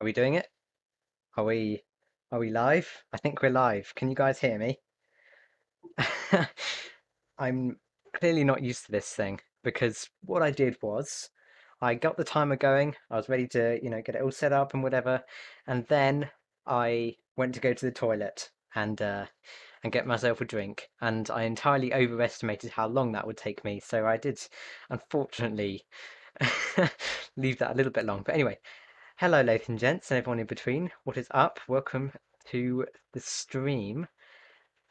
Are we doing it? Are we are we live? I think we're live. Can you guys hear me? I'm clearly not used to this thing because what I did was I got the timer going. I was ready to, get it all set up and whatever, and then I went to go to the toilet and get myself a drink, and I entirely overestimated how long that would take me. So I did, unfortunately, leave that a little bit long. But anyway, hello, ladies and gents, and everyone in between. What is up? Welcome to the stream.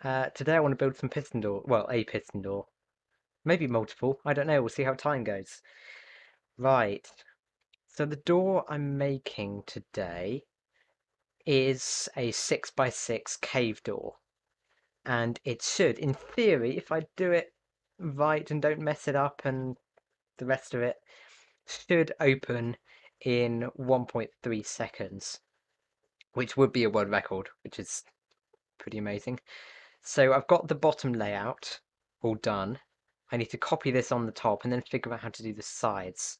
Today I want to build some piston door. Well, a piston door. Maybe multiple. I don't know. We'll see how time goes. Right. So the door I'm making today is a 6x6 cave door. And it should, in theory, if I do it right and don't mess it up and the rest of it, should open in 1.3 seconds. Which would be a world record, which is pretty amazing. So I've got the bottom layout all done. I need to copy this on the top and then figure out how to do the sides.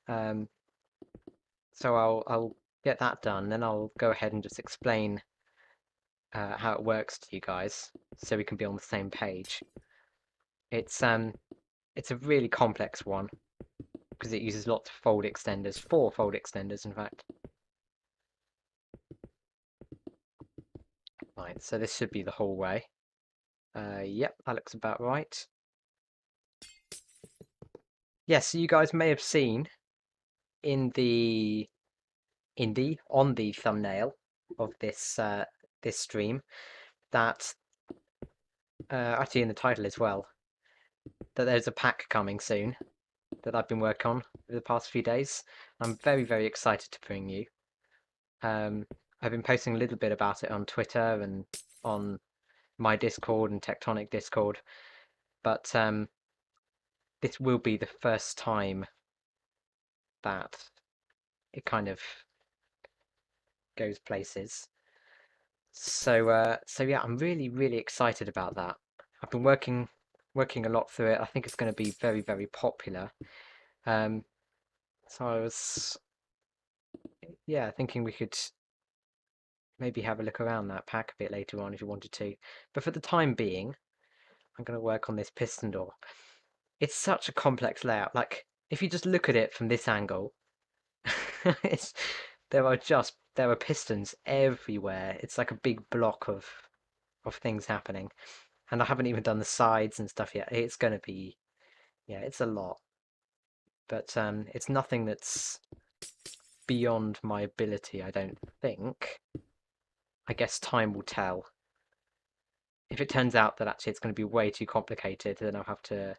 So I'll get that done, then I'll go ahead and just explain how it works to you guys, so we can be on the same page. It's a really complex one because it uses lots of fold extenders, 4 fold extenders in fact. Right, so this should be the hallway. Yep, that looks about right. Yes, so you guys may have seen on the thumbnail of this this stream that actually in the title as well, that there's a pack coming soon that I've been working on over the past few days. I'm very, very excited to bring you. I've been posting a little bit about it on Twitter and on my Discord and Tectonic Discord, but this will be the first time that it kind of goes places. So yeah, I'm really, really excited about that. I've been working a lot through it. I think it's going to be very, very popular. So I was, yeah, thinking we could maybe have a look around that pack a bit later on if you wanted to. But for the time being, I'm going to work on this piston door. It's such a complex layout. Like, if you just look at it from this angle, it's, there are pistons everywhere. It's like a big block of things happening. And I haven't even done the sides and stuff yet. It's going to be, yeah, it's a lot. But it's nothing that's beyond my ability, I don't think. I guess time will tell. If it turns out that actually it's going to be way too complicated, then I'll have to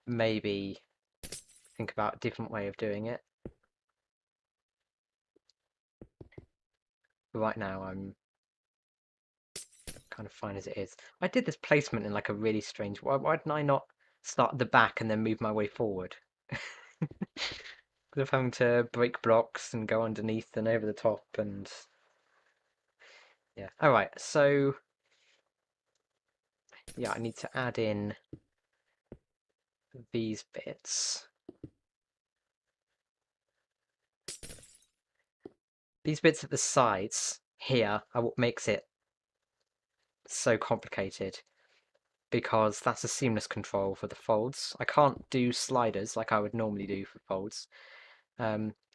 maybe think about a different way of doing it. But right now I'm kind of fine as it is. I did this placement in like a really strange way. Why didn't I not start at the back and then move my way forward? Instead of having to break blocks and go underneath and over the top and yeah. Alright, so yeah, I need to add in these bits. These bits at the sides here are what makes it so complicated, because that's a seamless control for the folds. I can't do sliders like I would normally do for folds.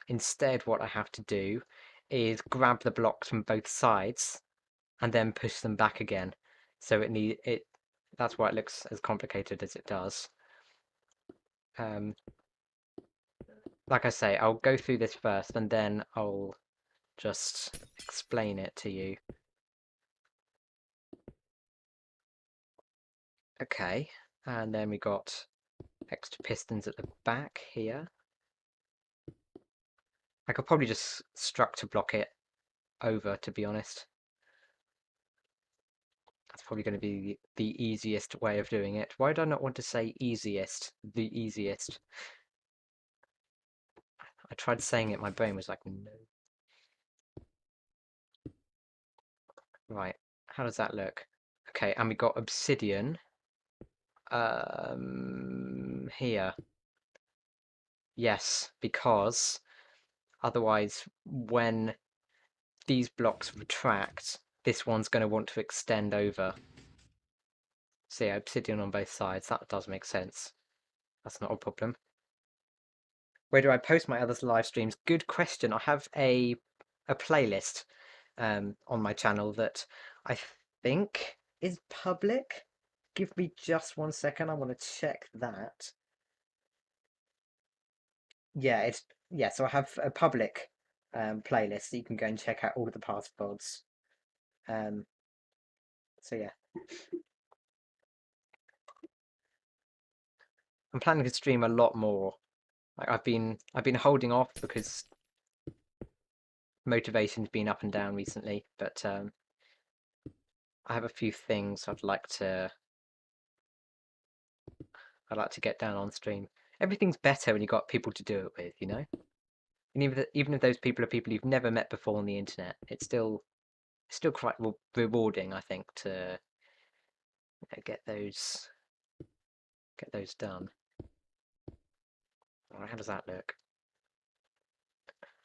Instead, what I have to do is grab the blocks from both sides and then push them back again. So that's why it looks as complicated as it does. Like I say, I'll go through this first and then I'll just explain it to you. Okay, and then we got extra pistons at the back here. I could probably just structure block it over, to be honest. That's probably going to be the easiest way of doing it. Why do I not want to say easiest? The easiest. I tried saying it, my brain was like, no. Right, how does that look? Okay, and we got obsidian here. Yes, because Otherwise, when these blocks retract, this one's going to want to extend over. So yeah, obsidian on both sides, that does make sense. That's not a problem. Where do I post my other live streams? Good question. I have a playlist on my channel that I think is public. Give me just 1 second. I want to check that. Yeah, so I have a public playlist that you can go and check out all of the past VODs. So yeah. I'm planning to stream a lot more. Like I've been holding off because motivation's been up and down recently, but I have a few things I'd like to get down on stream. Everything's better when you've got people to do it with, you know? And even if those people are people you've never met before on the internet, it's still quite rewarding, I think, to get those done. Alright, how does that look?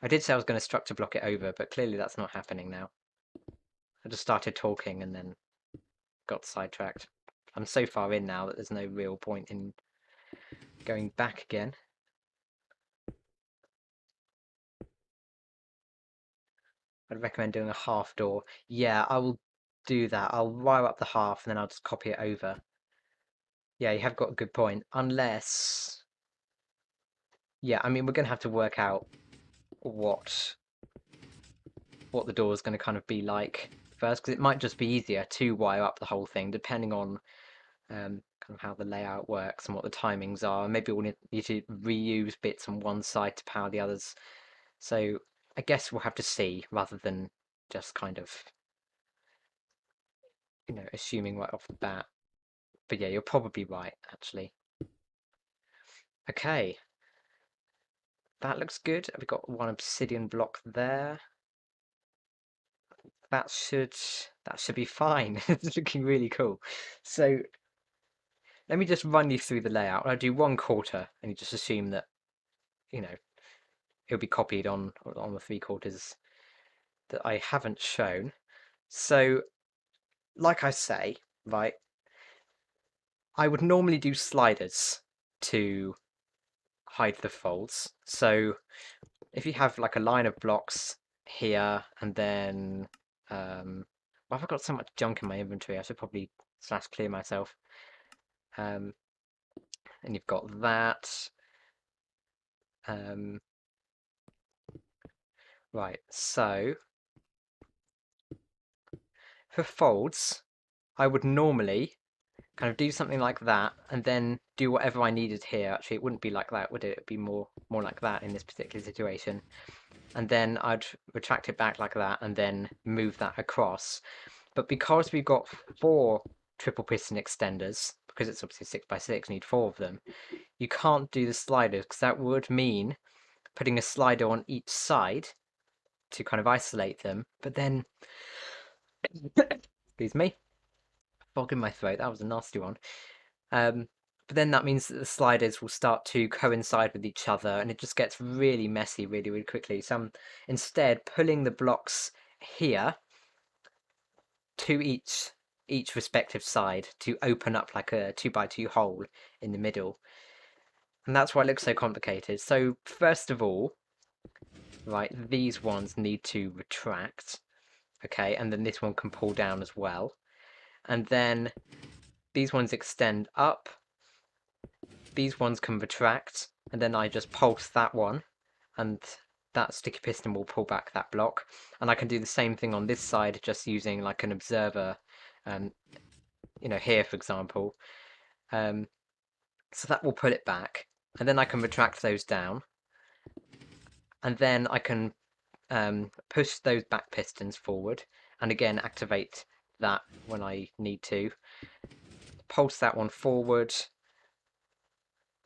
I did say I was going to structure block it over, but clearly that's not happening now. I just started talking and then got sidetracked. I'm so far in now that there's no real point in going back again. I'd recommend doing a half door. Yeah, I will do that. I'll wire up the half and then I'll just copy it over. Yeah, you have got a good point. Unless... Yeah, I mean, we're going to have to work out what the door is going to kind of be like first, because it might just be easier to wire up the whole thing, depending on kind of how the layout works and what the timings are. Maybe we'll need to reuse bits on one side to power the others. So I guess we'll have to see, rather than just kind of, assuming right off the bat. But yeah, you're probably right, actually. Okay. That looks good. We've got one obsidian block there. That should be fine. It's looking really cool. So let me just run you through the layout. I'll do 1/4, and you just assume that, it'll be copied on the 3/4 that I haven't shown. So, like I say, right, I would normally do sliders to hide the folds. So if you have like a line of blocks here, and then well, I've got so much junk in my inventory, I should probably / clear myself. And you've got that. Right, so for folds, I would normally kind of do something like that and then do whatever I needed here. Actually, it wouldn't be like that, would it? It'd be more like that in this particular situation. And then I'd retract it back like that and then move that across. But because we've got 4 triple piston extenders, because it's obviously 6x6, you need 4 of them, you can't do the sliders, because that would mean putting a slider on each side to kind of isolate them. But then, excuse me, fog in my throat, that was a nasty one. But then that means that the sliders will start to coincide with each other, and it just gets really messy really, really quickly. So I'm instead pulling the blocks here to each respective side to open up like a 2x2 hole in the middle. And that's why it looks so complicated. So first of all, right, these ones need to retract, okay, and then this one can pull down as well. And then these ones extend up, these ones can retract, and then I just pulse that one, and that sticky piston will pull back that block. And I can do the same thing on this side, just using like an observer, here for example. So that will pull it back, and then I can retract those down, and then I can push those back pistons forward, and again activate that when I need to. Pulse that one forward,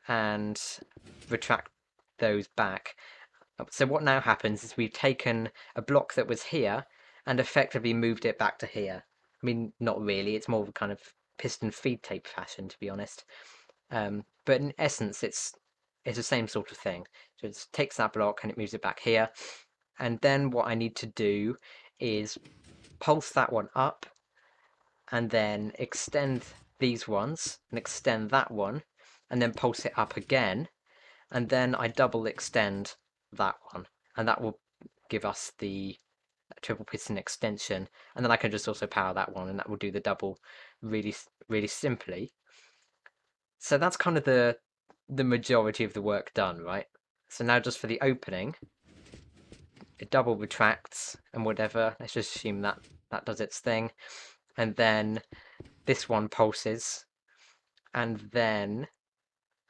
and retract those back. So what now happens is we've taken a block that was here and effectively moved it back to here. I mean, not really, it's more of a kind of piston feed tape fashion, to be honest. But in essence, it's the same sort of thing. So it takes that block and it moves it back here. And then what I need to do is pulse that one up and then extend these ones and extend that one and then pulse it up again. And then I double extend that one, and that will give us the triple piston extension. And then I can just also power that one, and that will do the double really, really simply. So that's kind of the majority of the work done, right? So now just for the opening, it double retracts and whatever. Let's just assume that that does its thing. And then this one pulses. And then,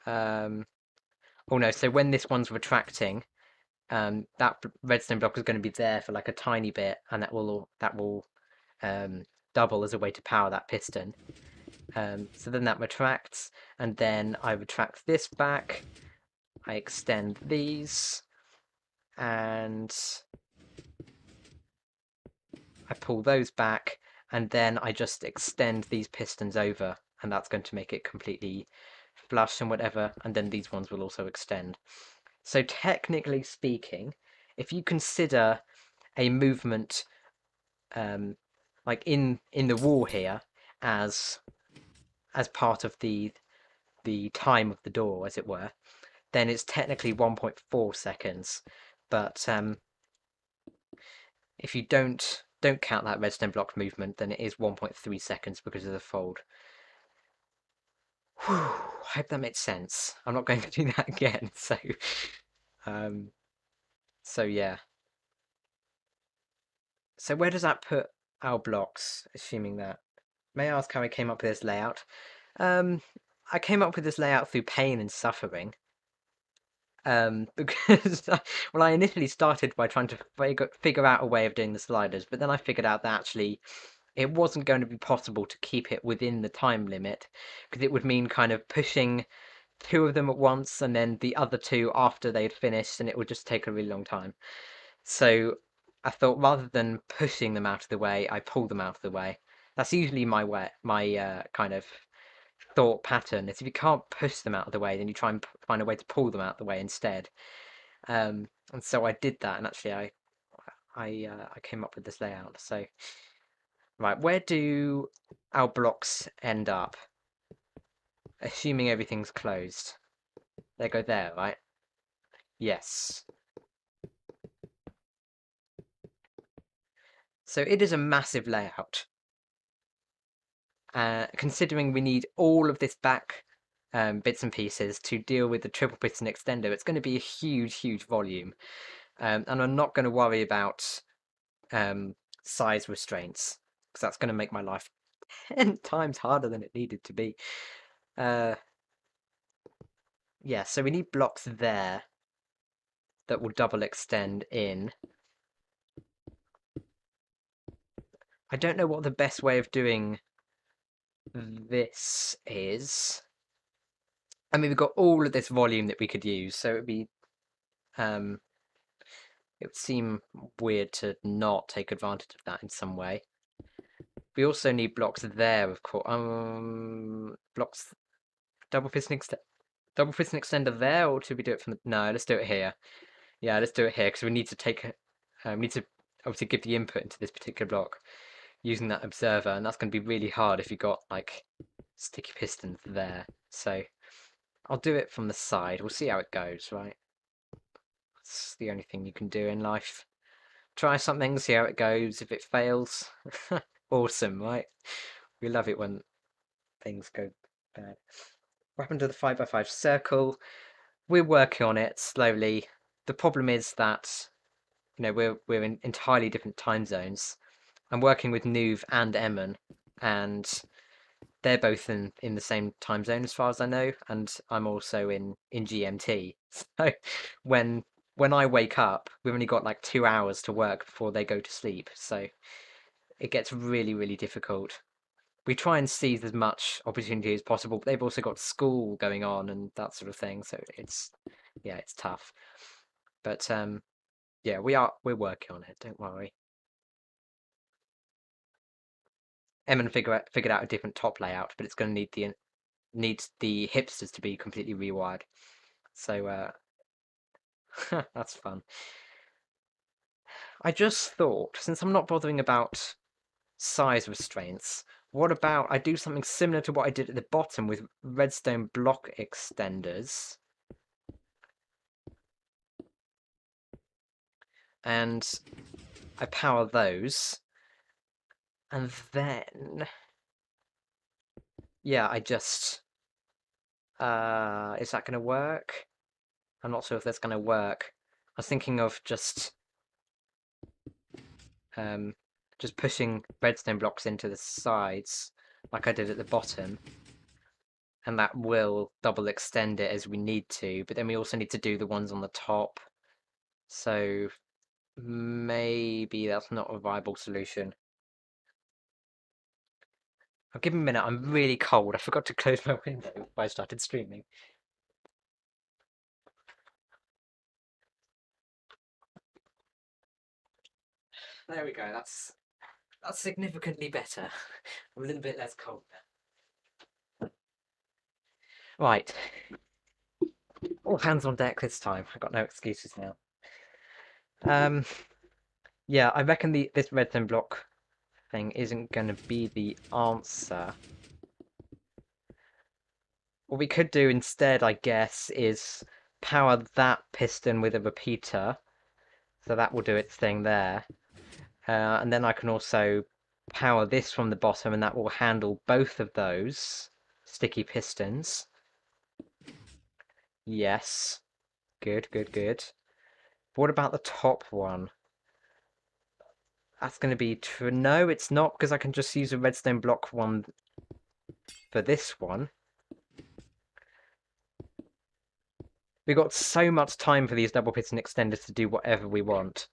oh no, so when this one's retracting, that redstone block is going to be there for like a tiny bit, and that will double as a way to power that piston. So then that retracts, and then I retract this back. I extend these, and I pull those back, and then I just extend these pistons over, and that's going to make it completely flush and whatever, and then these ones will also extend. So technically speaking, if you consider a movement like in the wall here as part of the time of the door, as it were, then it's technically 1.4 seconds. But if you don't count that redstone block movement, then it is 1.3 seconds because of the fold. Whew, I hope that makes sense. I'm not going to do that again. So yeah. So where does that put our blocks, assuming that? May I ask how I came up with this layout? I came up with this layout through pain and suffering. Because well, I initially started by trying to figure out a way of doing the sliders, but then I figured out that actually it wasn't going to be possible to keep it within the time limit, because it would mean kind of pushing two of them at once and then the other two after they'd finished, and it would just take a really long time. So I thought rather than pushing them out of the way, I pull them out of the way. That's usually my kind of thought pattern. Is if you can't push them out of the way, then you try and find a way to pull them out of the way instead. And so I did that, and actually I came up with this layout. So right, where do our blocks end up? Assuming everything's closed. They go there, right? Yes. So it is a massive layout. Considering we need all of this back bits and pieces to deal with the triple piston extender, it's going to be a huge, huge volume. And I'm not going to worry about size restraints, because that's going to make my life 10 times harder than it needed to be. Yeah, so we need blocks there that will double extend in. I don't know what the best way of doing this is. I mean, we've got all of this volume that we could use, so it would be it would seem weird to not take advantage of that in some way. We also need blocks there, of course. Blocks, double piston extender there, or should we do it from the... No, let's do it here. Yeah, let's do it here, because we need to take we need to obviously give the input into this particular block using that observer, and that's going to be really hard if you got like sticky pistons there. So I'll do it from the side. We'll see how it goes, right? That's the only thing you can do in life. Try something, see how it goes. If it fails, awesome, right? We love it when things go bad. What happened to the 5x5 circle? We're working on it slowly. The problem is that we're in entirely different time zones. I'm working with Nuve and Emin, and they're both in the same time zone as far as I know, and I'm also in GMT. So when I wake up, we've only got like 2 hours to work before they go to sleep. So it gets really, really difficult. We try and seize as much opportunity as possible, but they've also got school going on and that sort of thing. So it's tough. But yeah, we're working on it. Don't worry. Emin figured out a different top layout, but it's going to need the hipsters to be completely rewired. So That's fun. I just thought, since I'm not bothering about size restraints, what about I do something similar to what I did at the bottom with redstone block extenders, and I power those, and then yeah, I just is that gonna work? I'm not sure if that's gonna work. I was thinking of um just pushing redstone blocks into the sides like I did at the bottom, and that will double extend it as we need to, but then we also need to do the ones on the top, so maybe that's not a viable solution. I'll give me a minute, I'm really cold. I forgot to close my window before I started streaming. There we go, that's significantly better. I'm a little bit less cold now. Right. All hands on deck this time. I've got no excuses now. Yeah, I reckon this redstone block thing isn't going to be the answer. What we could do instead, I guess, is power that piston with a repeater. So that will do its thing there. And then I can also power this from the bottom, and that will handle both of those sticky pistons. Yes. Good, good, good. What about the top one? That's going to be true. No, it's not, because I can just use a redstone block one for this one. We've got so much time for these double piston extenders to do whatever we want,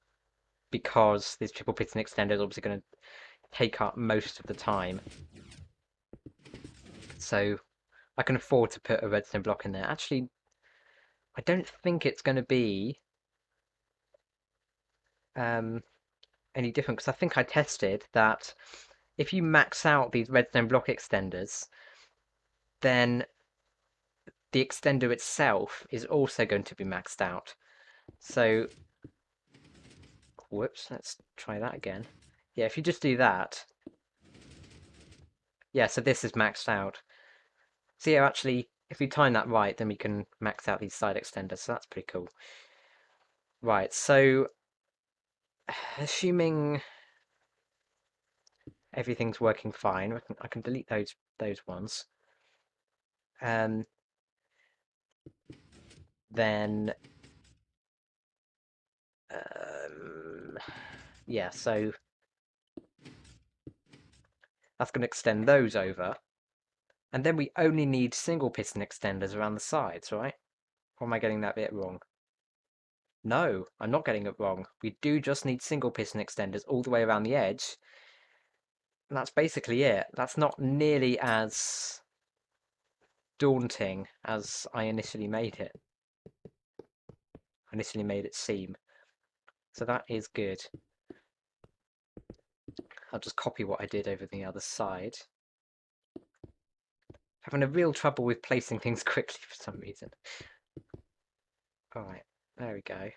because these triple piston extenders are obviously going to take up most of the time. So I can afford to put a redstone block in there. Actually, I don't think it's going to be any different, because I think I tested that if you max out these redstone block extenders, then the extender itself is also going to be maxed out. So, whoops, let's try that again. Yeah, if you just do that, yeah, so this is maxed out. So yeah, actually, if we time that right, then we can max out these side extenders, so that's pretty cool. Right, so assuming everything's working fine, I can delete those ones. Then yeah, so that's going to extend those over. And then we only need single piston extenders around the sides, right? Or am I getting that bit wrong? No, I'm not getting it wrong. We do just need single piston extenders all the way around the edge. And that's basically it. That's not nearly as daunting as I initially made it. I initially made it seem. So that is good. I'll just copy what I did over the other side. Having a real trouble with placing things quickly for some reason. Alright, there we go.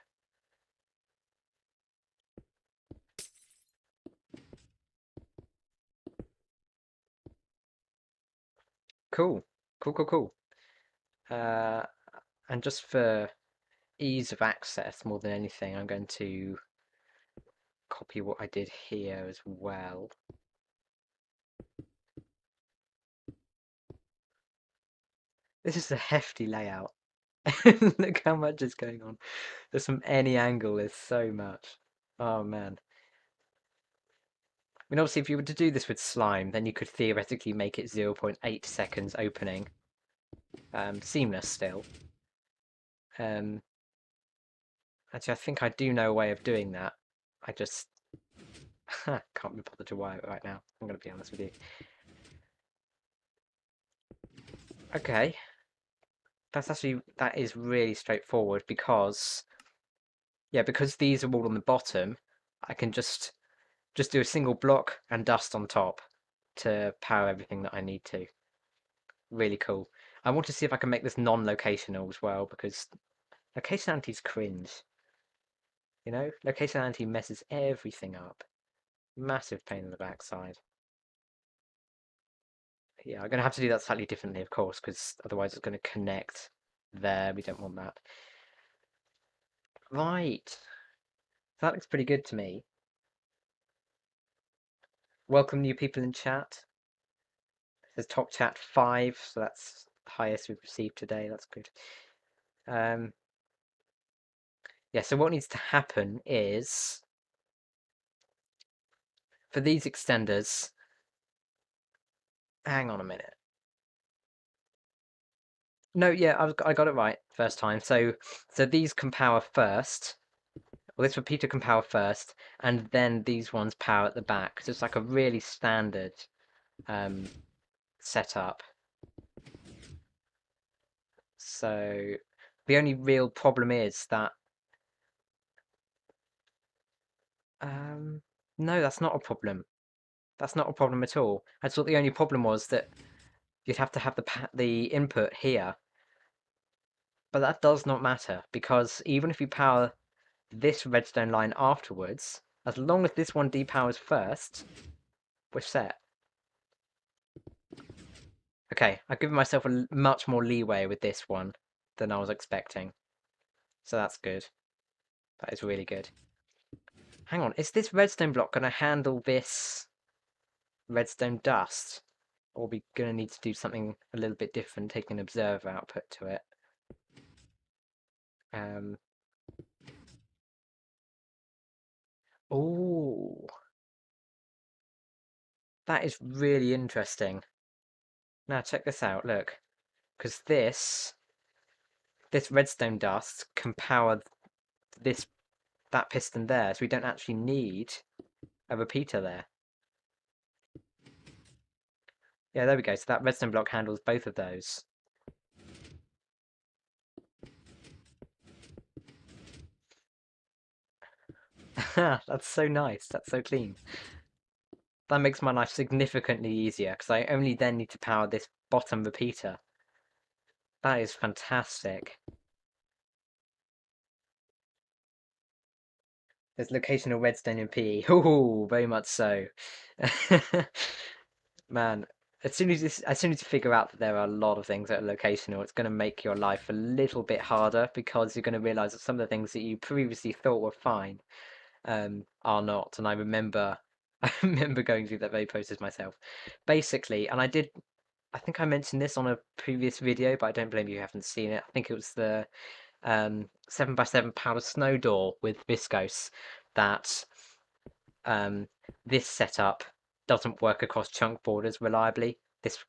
Cool. Cool, cool, cool. And just for ease of access more than anything, I'm going to copy what I did here as well. This is a hefty layout. Look how much is going on. There's from any angle, there's so much. Oh man. I mean, obviously, if you were to do this with slime, then you could theoretically make it 0.8 seconds opening. Seamless still. Actually, I think I do know a way of doing that. I just can't be bothered to wire it right now. I'm going to be honest with you. Okay. That is really straightforward, because because these are all on the bottom, I can just do a single block and dust on top to power everything that I need to. Really cool. I want to see if I can make this non-locational as well, because Locationality's cringe. You know, locationality messes everything up. Massive pain in the backside. Yeah, I'm going to have to do that slightly differently, of course, because otherwise it's going to connect there. We don't want that. Right. That looks pretty good to me. Welcome new people in chat. There's top chat 5, so that's the highest we've received today. That's good. Yeah, so what needs to happen is for these extenders, hang on a minute. No, yeah, I got it right first time. So these can power first. Well, this repeater can power first, and then these ones power at the back. So it's like a really standard setup. So the only real problem is that no, that's not a problem. That's not a problem at all. I thought the only problem was that you'd have to have the input here, but that does not matter because even if you power this redstone line afterwards, as long as this one depowers first, we're set. Okay, I've given myself a much more leeway with this one than I was expecting, so that's good. That is really good. Hang on, is this redstone block going to handle this redstone dust? Or are we going to need to do something a little bit different, take an observer output to it? Oh, that is really interesting. Now check this out, look. Because this redstone dust can power that piston there, so we don't actually need a repeater there. Yeah, there we go. So that redstone block handles both of those. That's so nice. That's so clean. That makes my life significantly easier because I only then need to power this bottom repeater. That is fantastic. There's locational redstone in PE. Oh, very much so. Man, as soon as you figure out that there are a lot of things that are locational, it's going to make your life a little bit harder because you're going to realize that some of the things that you previously thought were fine are not. And I remember, I remember going through that very process myself. Basically, and I think I mentioned this on a previous video, but I don't blame you haven't seen it. I think it was the 7x7 powered snow door with viscose that this setup doesn't work across chunk borders reliably.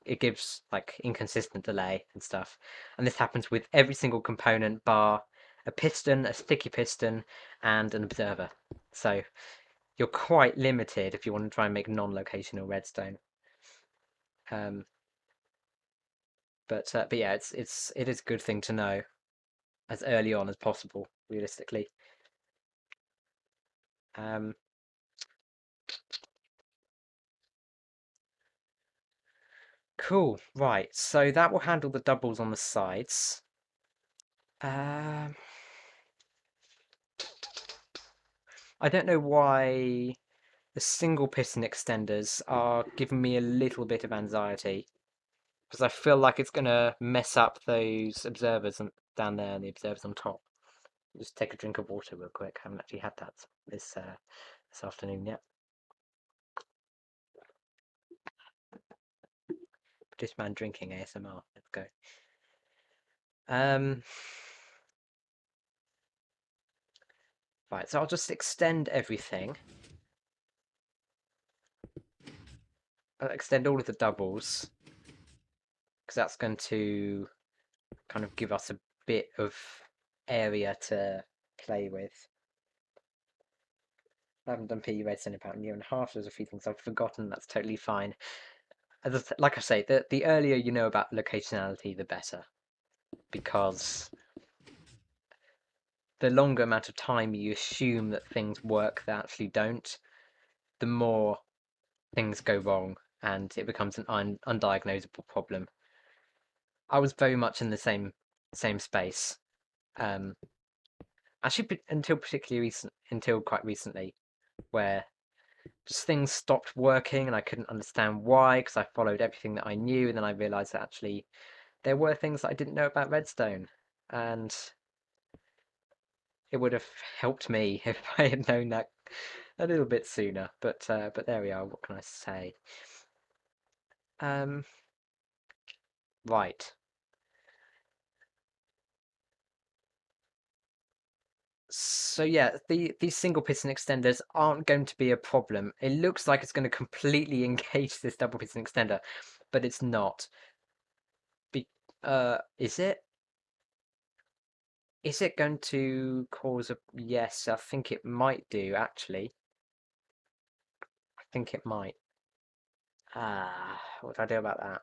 It gives like inconsistent delay and stuff, and this happens with every single component bar a piston, a sticky piston, and an observer. So you're quite limited if you want to try and make non-locational redstone. But yeah, it is a good thing to know as early on as possible, realistically. Cool, right, so that will handle the doubles on the sides. I don't know why the single piston extenders are giving me a little bit of anxiety because I feel like it's going to mess up those observers down there and the observers on top. Just take a drink of water real quick. I haven't actually had that this afternoon yet. This man drinking ASMR. Let's go. Right, so I'll just extend everything. I'll extend all of the doubles because that's going to kind of give us a bit of area to play with. I haven't done PE Redstone in about a year and a half. There's a few things I've forgotten. That's totally fine. Like I say, the earlier you know about locationality, the better, because the longer amount of time you assume that things work that actually don't, the more things go wrong and it becomes an undiagnosable problem. I was very much in the same space. Actually, until quite recently, where just things stopped working and I couldn't understand why because I followed everything that I knew, and then I realised that actually there were things that I didn't know about redstone, and it would have helped me if I had known that a little bit sooner. But there we are. What can I say? Um, right. So yeah, these single piston extenders aren't going to be a problem. It looks like it's going to completely engage this double piston extender, but it's not. Be is it? Is it going to cause a... Yes, I think it might do, actually. I think it might. What do I do about that?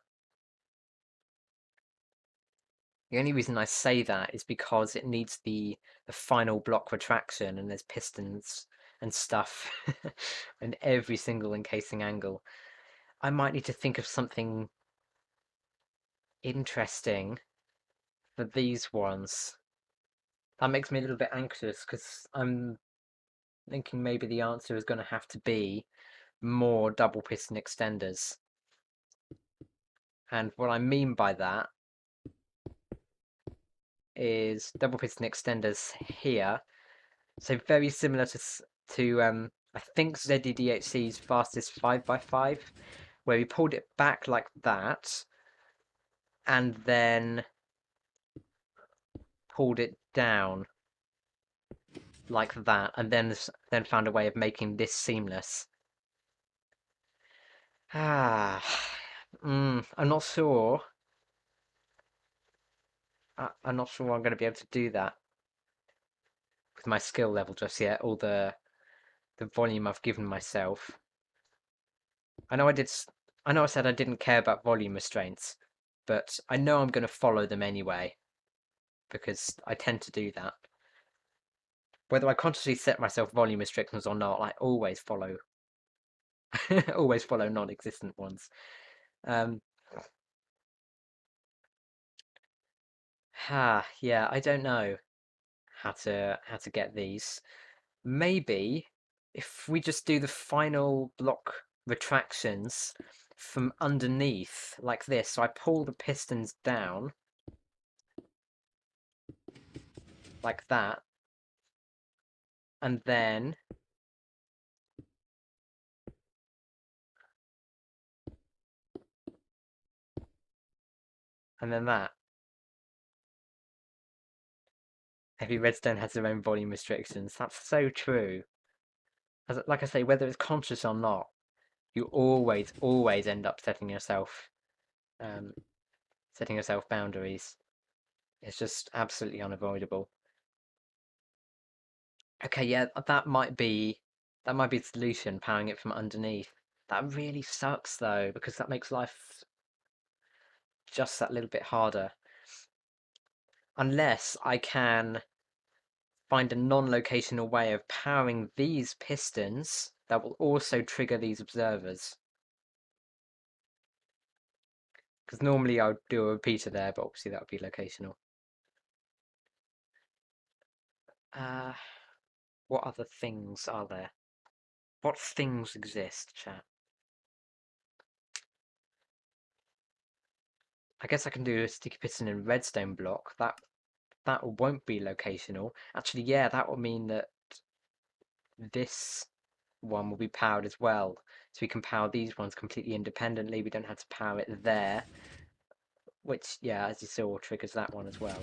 The only reason I say that is because it needs the final block retraction, and there's pistons and stuff in every single encasing angle. I might need to think of something interesting for these ones. That makes me a little bit anxious because I'm thinking maybe the answer is going to have to be more double piston extenders. And what I mean by that is double piston extenders here. So very similar to I think ZDDHC's fastest 5x5, where we pulled it back like that and then pulled it down like that, and then found a way of making this seamless. I'm not sure. I'm not sure I'm going to be able to do that with my skill level just yet, all the volume I've given myself. I know I did. I know I said I didn't care about volume restraints, but I know I'm going to follow them anyway because I tend to do that. Whether I consciously set myself volume restrictions or not, I always follow, always follow non-existent ones. Um, yeah, I don't know how to get these. Maybe if we just do the final block retractions from underneath like this. So I pull the pistons down like that, and then that. Every redstone has their own volume restrictions. That's so true. Like I say, whether it's conscious or not, you always end up um, setting yourself boundaries. It's just absolutely unavoidable. Okay, yeah, that might be the solution, powering it from underneath. That really sucks though, because that makes life just that little bit harder. Unless I can find a non-locational way of powering these pistons that will also trigger these observers. Because normally I would do a repeater there, but obviously that would be locational. Uh, what other things are there? What things exist, chat? I guess I can do a sticky piston and redstone block. That won't be locational. Actually, yeah, that will mean that this one will be powered as well. So we can power these ones completely independently. We don't have to power it there. Which, yeah, as you saw, triggers that one as well.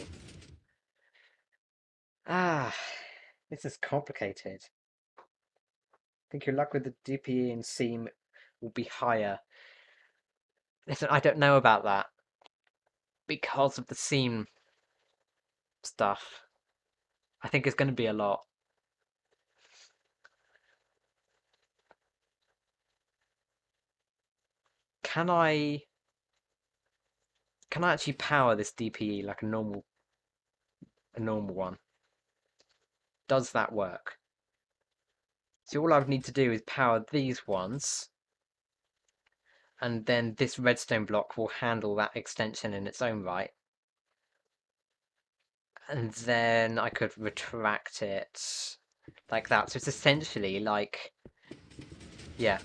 This is complicated. I think your luck with the DPE and seam will be higher. Listen, I don't know about that. Because of the seam stuff. I think it's going to be a lot. Can I actually power this DPE like a normal one? Does that work? So all I would need to do is power these ones, and then this redstone block will handle that extension in its own right. And then I could retract it like that. So it's essentially like, yeah,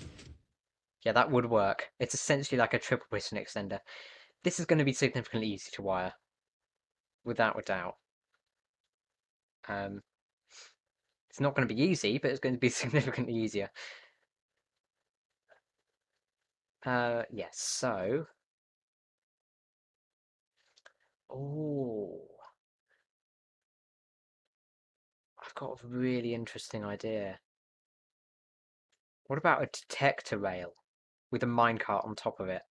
yeah, that would work. It's essentially like a triple piston extender. This is going to be significantly easy to wire, without a doubt. It's not going to be easy, but it's going to be significantly easier. Yes, so... Oh, I've got a really interesting idea. What about a detector rail with a minecart on top of it?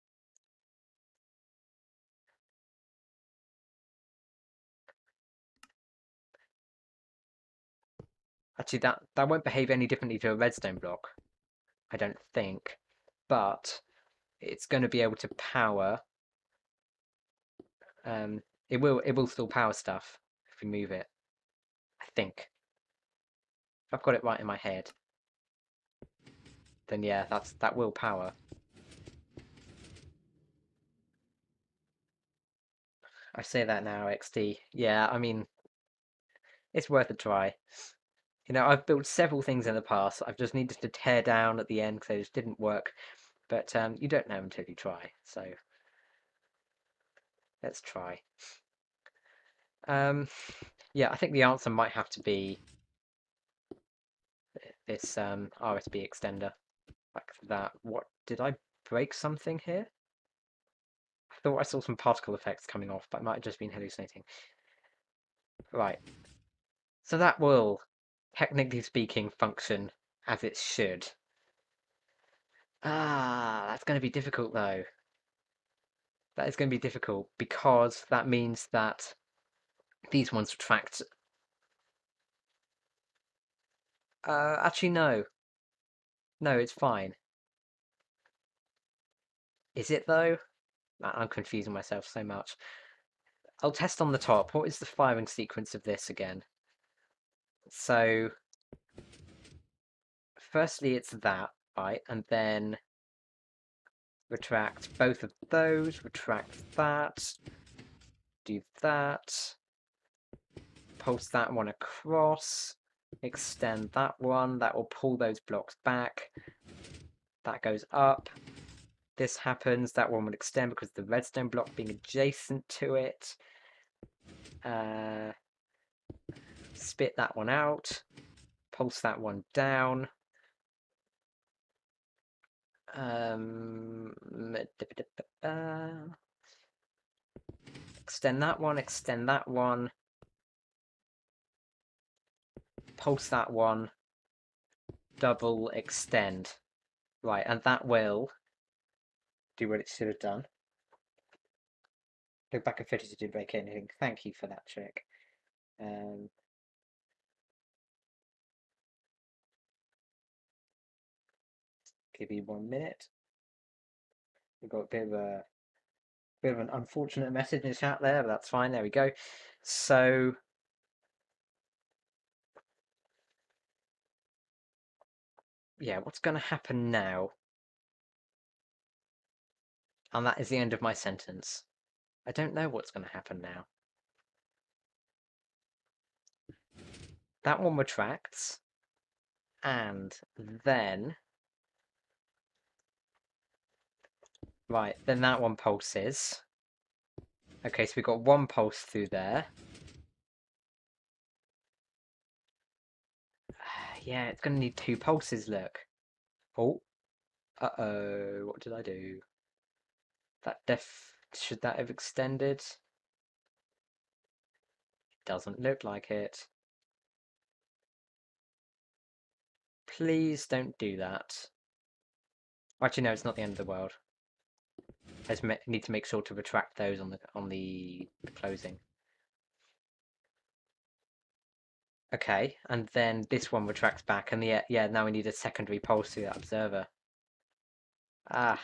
Actually, that won't behave any differently to a redstone block, I don't think. But it's going to be able to power. It will still power stuff if we move it. I think. If I've got it right in my head, then yeah, that will power. I say that now, XD. Yeah, I mean, it's worth a try. You know, I've built several things in the past. I've just needed to tear down at the end because they just didn't work. But you don't know until you try. So let's try. Yeah, I think the answer might have to be this RSB extender, like that. What, did I break something here? I thought I saw some particle effects coming off, but I might have just been hallucinating. Right. So that will, technically speaking, function as it should. Ah, that's going to be difficult though. That is going to be difficult because that means that these ones retract. Actually, no. No, it's fine. Is it though? I'm confusing myself so much. I'll test on the top. What is the firing sequence of this again? So, firstly, it's that, right? And then retract both of those, retract that, do that, pulse that one across, extend that one. That will pull those blocks back. That goes up. This happens. That one will extend because the redstone block being adjacent to it. Spit that one out. Pulse that one down. Extend that one, extend that one. Pulse that one. Double extend. Right, and that will do what it should have done. Look back and finish it, didn't break anything. Thank you for that check. Give me 1 minute. We've got a bit of an unfortunate message in the chat there, but that's fine. There we go. So yeah, what's going to happen now? And that is the end of my sentence. I don't know what's going to happen now. That one retracts, and then right, then that one pulses. Okay, so we've got one pulse through there. Yeah, it's going to need two pulses, look. Oh. Uh-oh, what did I do? Should that have extended? Doesn't look like it. Please don't do that. Actually, no, it's not the end of the world. I just need to make sure to retract those on the closing. Okay, and then this one retracts back, and yeah, now we need a secondary pulse through that observer. Ah.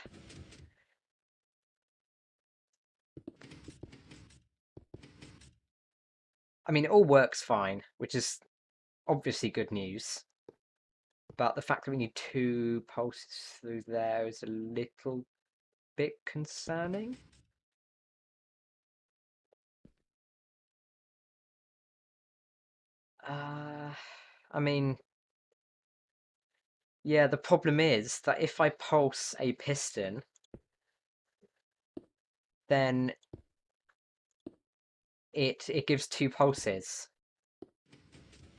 I mean, it all works fine, which is obviously good news. But the fact that we need two pulses through there is a little bit concerning. I mean, yeah, the problem is that if I pulse a piston, then it gives two pulses.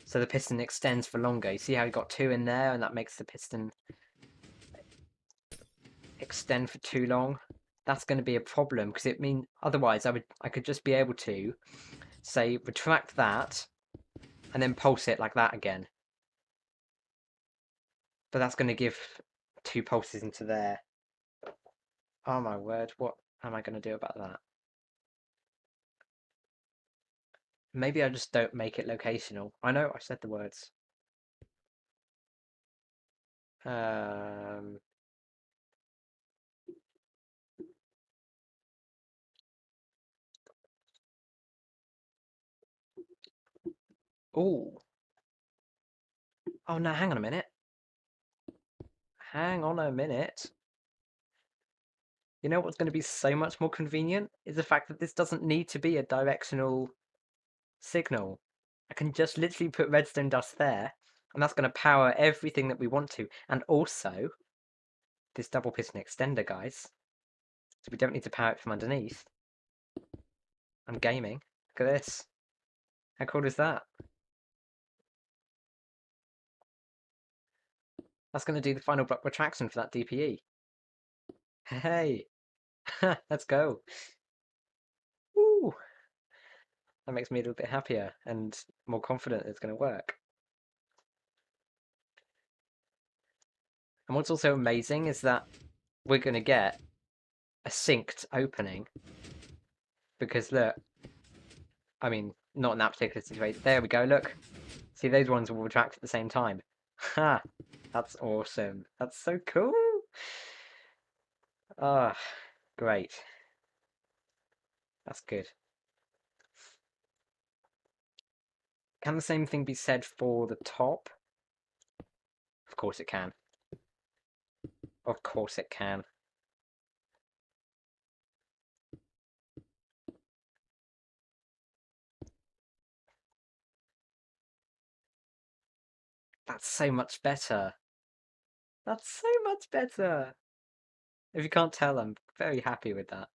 So the piston extends for longer. You see how you got two in there, and that makes the piston extend for too long? That's going to be a problem, because it means otherwise I could just be able to say retract that and then pulse it like that again. But that's going to give two pulses into there. Oh my word, what am I going to do about that? Maybe I just don't make it locational. I know I said the words. Um, oh, oh no, hang on a minute. Hang on a minute. You know what's going to be so much more convenient is the fact that this doesn't need to be a directional signal. I can just literally put redstone dust there, and that's going to power everything that we want to. And also, this double piston extender, guys. So we don't need to power it from underneath. I'm gaming. Look at this. How cool is that? That's going to do the final block retraction for that DPE. Hey, let's go. Woo! That makes me a little bit happier and more confident it's going to work. And what's also amazing is that we're going to get a synced opening. Because look, I mean, not in that particular situation. There we go, look. See, those ones will retract at the same time. Ha! That's awesome. That's so cool. Ah, great. That's good. Can the same thing be said for the top? Of course it can. Of course it can. That's so much better. That's so much better. If you can't tell, I'm very happy with that.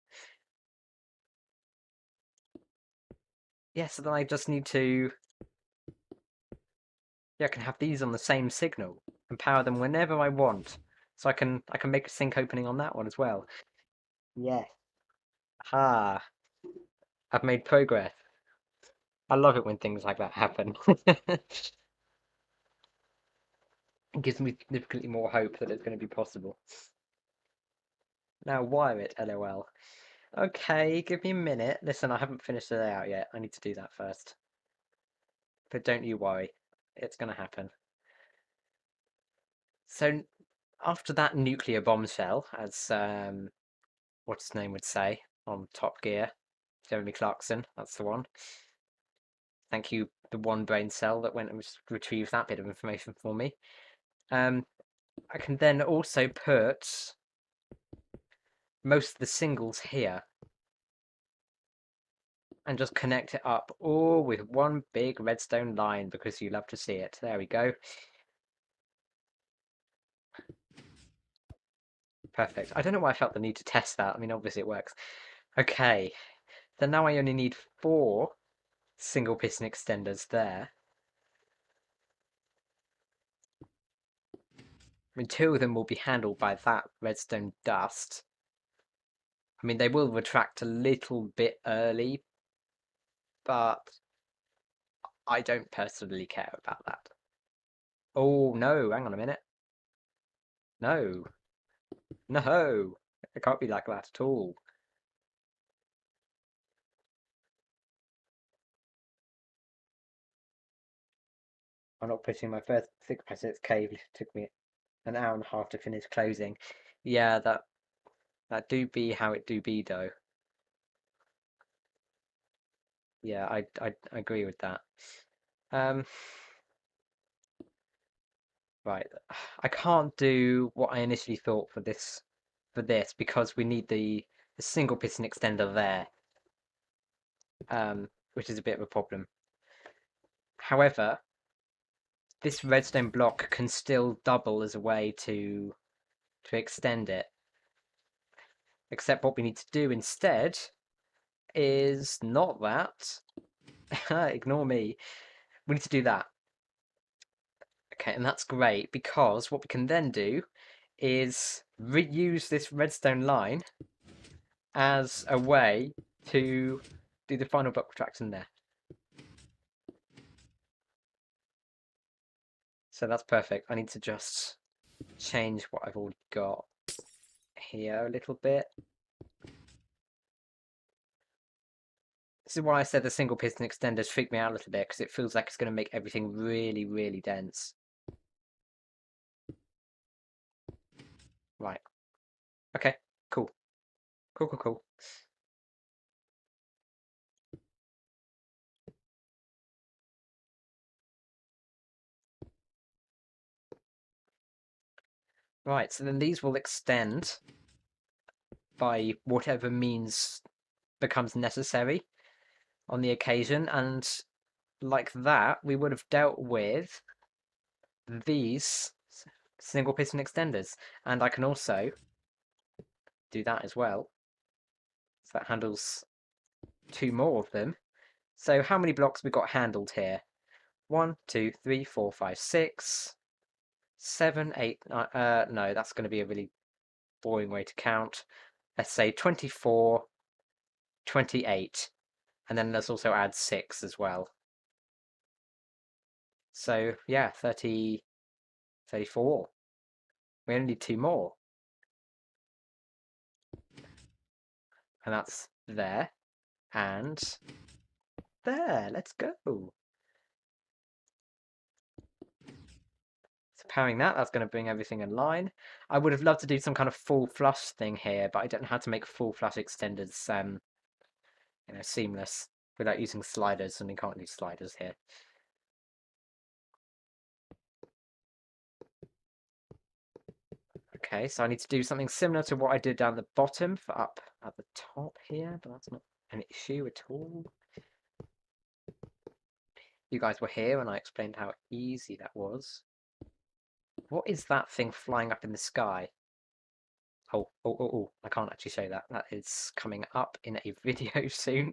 Yeah, so then I just need to... Yeah, I can have these on the same signal and power them whenever I want. So I can make a sync opening on that one as well. Yeah. Ah, I've made progress. I love it when things like that happen. It gives me significantly more hope that it's going to be possible. Now wire it, LOL. Okay, give me a minute. Listen, I haven't finished the layout yet. I need to do that first. But don't you worry. It's going to happen. So, after that nuclear bombshell, as what's his name would say on Top Gear, Jeremy Clarkson, that's the one. Thank you, the one brain cell that went and retrieved that bit of information for me. I can then also put most of the singles here and just connect it up all with one big redstone line because you love to see it. There we go. Perfect. I don't know why I felt the need to test that. I mean, obviously it works. Okay, so now I only need 4 single piston extenders there. I mean, 2 of them will be handled by that redstone dust. I mean, they will retract a little bit early, but I don't personally care about that. Oh, no, hang on a minute. No. No. It can't be like that at all. I'm not pushing my first 6x6 cave. It took me an hour and a half to finish closing. Yeah, that do be how it do be, though. Yeah, I agree with that. Right. I can't do what I initially thought for this because we need the single piston extender there. Which is a bit of a problem. However, this redstone block can still double as a way to extend it. Except what we need to do instead is not that. Ignore me. We need to do that. Okay, and that's great because what we can then do is reuse this redstone line as a way to do the final block retraction there. So that's perfect. I need to just change what I've already got here a little bit. This is why I said the single piston extenders freak me out a little bit, because it feels like it's going to make everything really, really dense. Right. Okay, cool. Cool. Right, so then these will extend by whatever means becomes necessary on the occasion, and like that, we would have dealt with these single piston extenders. And I can also do that as well. So that handles 2 more of them. So how many blocks we got handled here? 1, 2, 3, 4, 5, 6, 7, 8. No, that's going to be a really boring way to count. Let's say 24, 28, and then let's also add 6 as well. So yeah, 30, 34. We only need 2 more. And that's there and there. Let's go. So powering that, that's going to bring everything in line. I would have loved to do some kind of full flush thing here, but I don't know how to make full flush extenders seamless without using sliders, and we can't do sliders here. Okay, so I need to do something similar to what I did down the bottom for up at the top here, but that's not an issue at all. You guys were here and I explained how easy that was. What is that thing flying up in the sky? Oh, I can't actually show that. That is coming up in a video soon.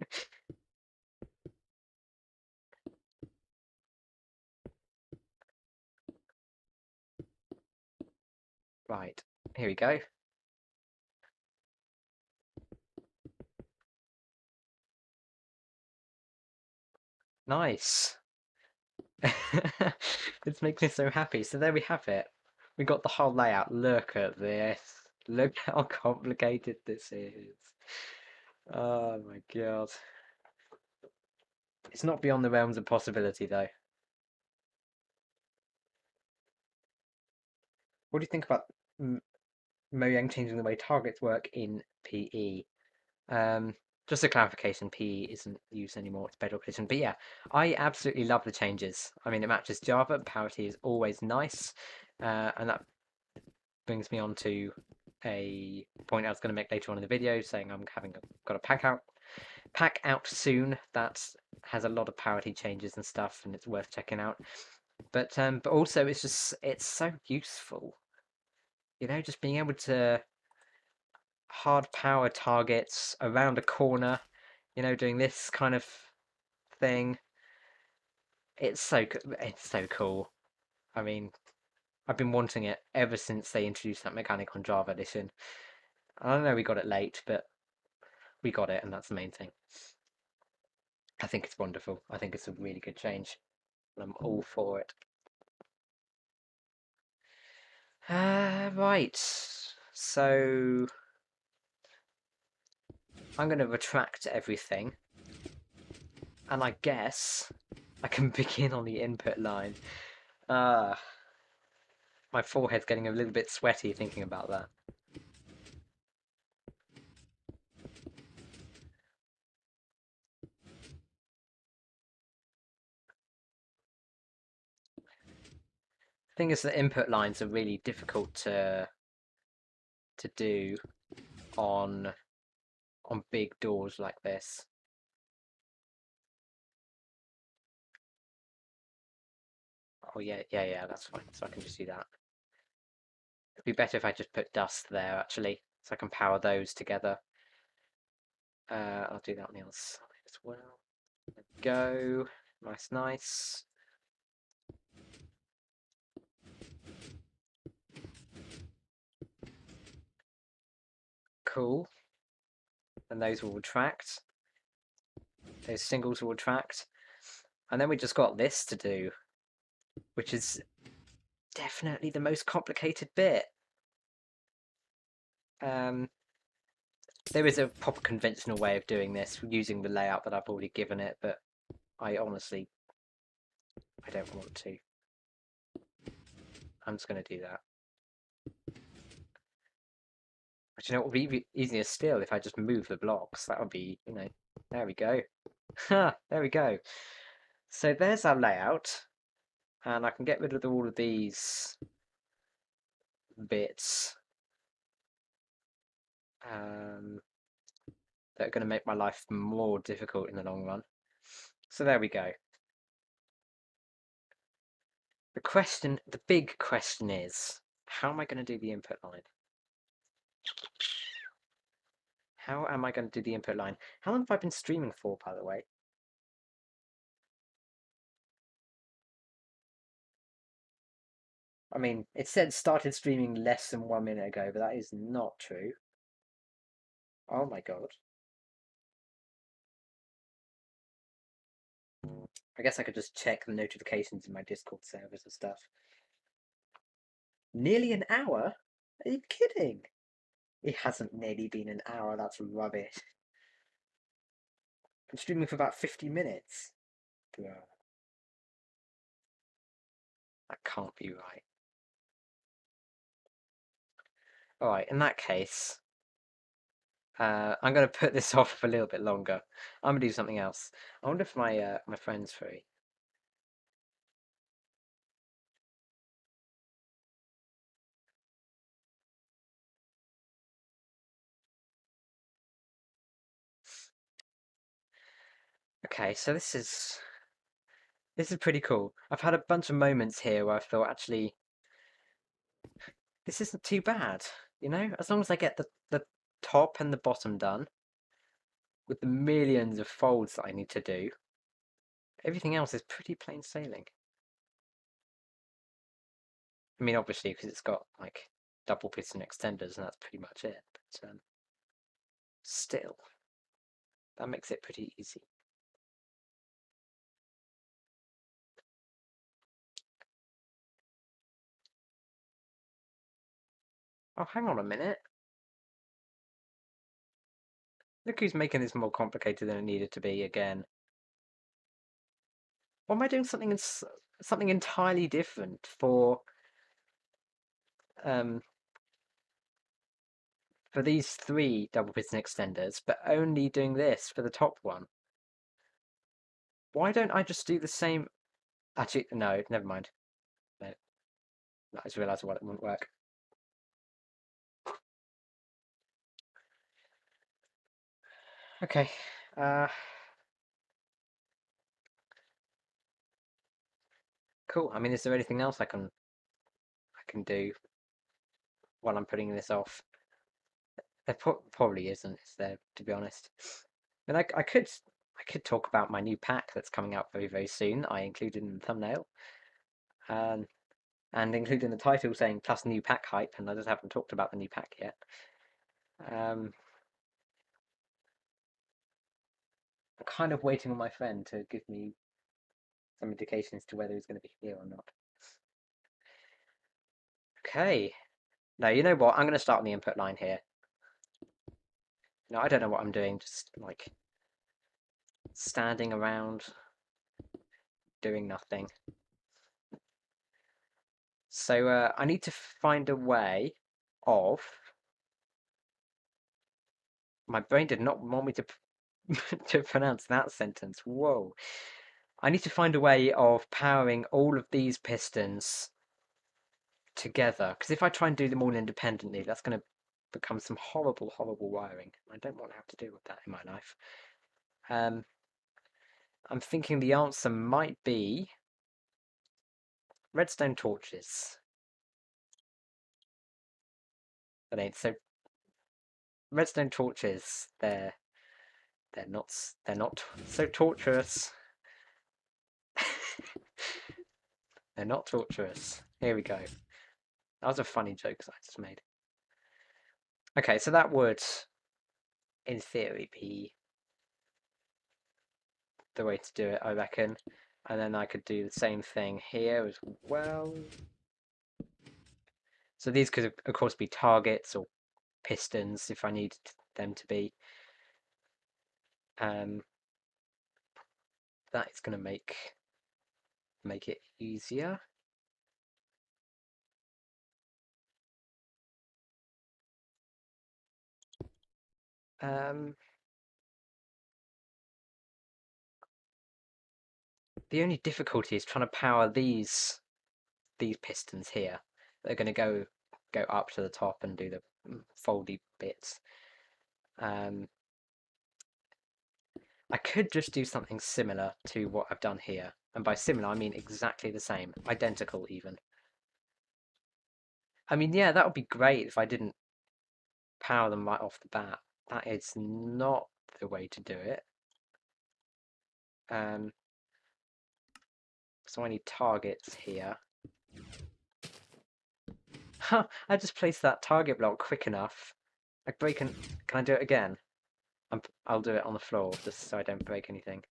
Right, here we go. Nice. This makes me so happy. So there we have it. We got the whole layout. Look at this. Look how complicated this is. Oh my god. It's not beyond the realms of possibility, though. What do you think about Mojang changing the way targets work in PE? Just a clarification, PE isn't used anymore, it's Bedrock Edition. But yeah, I absolutely love the changes. I mean, it matches Java, parity is always nice. And that brings me on to a point I was going to make later on in the video, saying I'm got a pack out soon that has a lot of parity changes and stuff, and it's worth checking out. But also it's so useful, just being able to hard power targets around a corner, doing this kind of thing. It's so cool. I mean, I've been wanting it ever since they introduced that mechanic on Java Edition. I know we got it late, but we got it, and that's the main thing. I think it's wonderful. I think it's a really good change. I'm all for it. Right. So I'm going to retract everything. And I guess I can begin on the input line. My forehead's getting a little bit sweaty thinking about that. The thing is that input lines are really difficult to do on big doors like this. Oh yeah, that's fine. So I can just do that. It'd be better if I just put dust there, actually, so I can power those together. I'll do that on the other side as well. There we go. Nice. Cool. And those will retract. Those singles will retract. And then we just got this to do, which is definitely the most complicated bit. There is a proper conventional way of doing this using the layout that I've already given it, but I honestly, I don't want to. I'm just going to do that. But you know, it would be easier still if I just move the blocks. That would be, there we go. Ha, there we go. So there's our layout, and I can get rid of all of these bits that are going to make my life more difficult in the long run. So there we go. The big question is, how am I going to do the input line? How am I going to do the input line? How long have I been streaming for, by the way? I mean, it said started streaming less than 1 minute ago, but that is not true. Oh my god. I guess I could just check the notifications in my Discord servers and stuff. Nearly an hour? Are you kidding? It hasn't nearly been an hour, that's rubbish. I'm streaming for about 50 minutes. Bro. That can't be right. Alright, in that case, I'm going to put this off for a little bit longer. I'm going to do something else. I wonder if my friend's free. Okay, so this is pretty cool. I've had a bunch of moments here where I thought, actually, this isn't too bad, as long as I get the top and the bottom done with the millions of folds that I need to do, everything else is pretty plain sailing. I mean, obviously, because it's got like double piston extenders, and that's pretty much it. But still, that makes it pretty easy. Oh, hang on a minute. Look who's making this more complicated than it needed to be again. Why am I doing something entirely different for these 3 double piston extenders, but only doing this for the top one? Why don't I just do the same? Actually, no, never mind. No, I just realised why it wouldn't work. Okay. Cool. I mean, is there anything else I can do while I'm putting this off? There probably isn't, is there, to be honest? And I could talk about my new pack that's coming out very, very soon. I included in the thumbnail. And including the title saying plus new pack hype, and I just haven't talked about the new pack yet. I'm kind of waiting on my friend to give me some indication as to whether he's going to be here or not. Okay. Now, you know what? I'm going to start on the input line here. No, I don't know what I'm doing, just like standing around doing nothing. So I need to find a way of. My brain did not want me to to pronounce that sentence. Whoa. I need to find a way of powering all of these pistons together, because if I try and do them all independently, that's going to become some horrible, horrible wiring. I don't want to have to deal with that in my life. I'm thinking the answer might be redstone torches. But ain't so redstone torches. They're not so torturous. They're not torturous. Here we go. That was a funny joke I just made. Okay, so that would, in theory, be the way to do it, I reckon. And then I could do the same thing here as well. So these could, of course, be targets or pistons if I needed them to be. That is going to make it easier. The only difficulty is trying to power these pistons here. They're going to go up to the top and do the foldy bits. I could just do something similar to what I've done here. And by similar, I mean exactly the same. Identical, even. I mean, yeah, that would be great if I didn't power them right off the bat. That is not the way to do it. So I need targets here. Huh, I just placed that target block quick enough. Can I do it again? I'll do it on the floor, just so I don't break anything.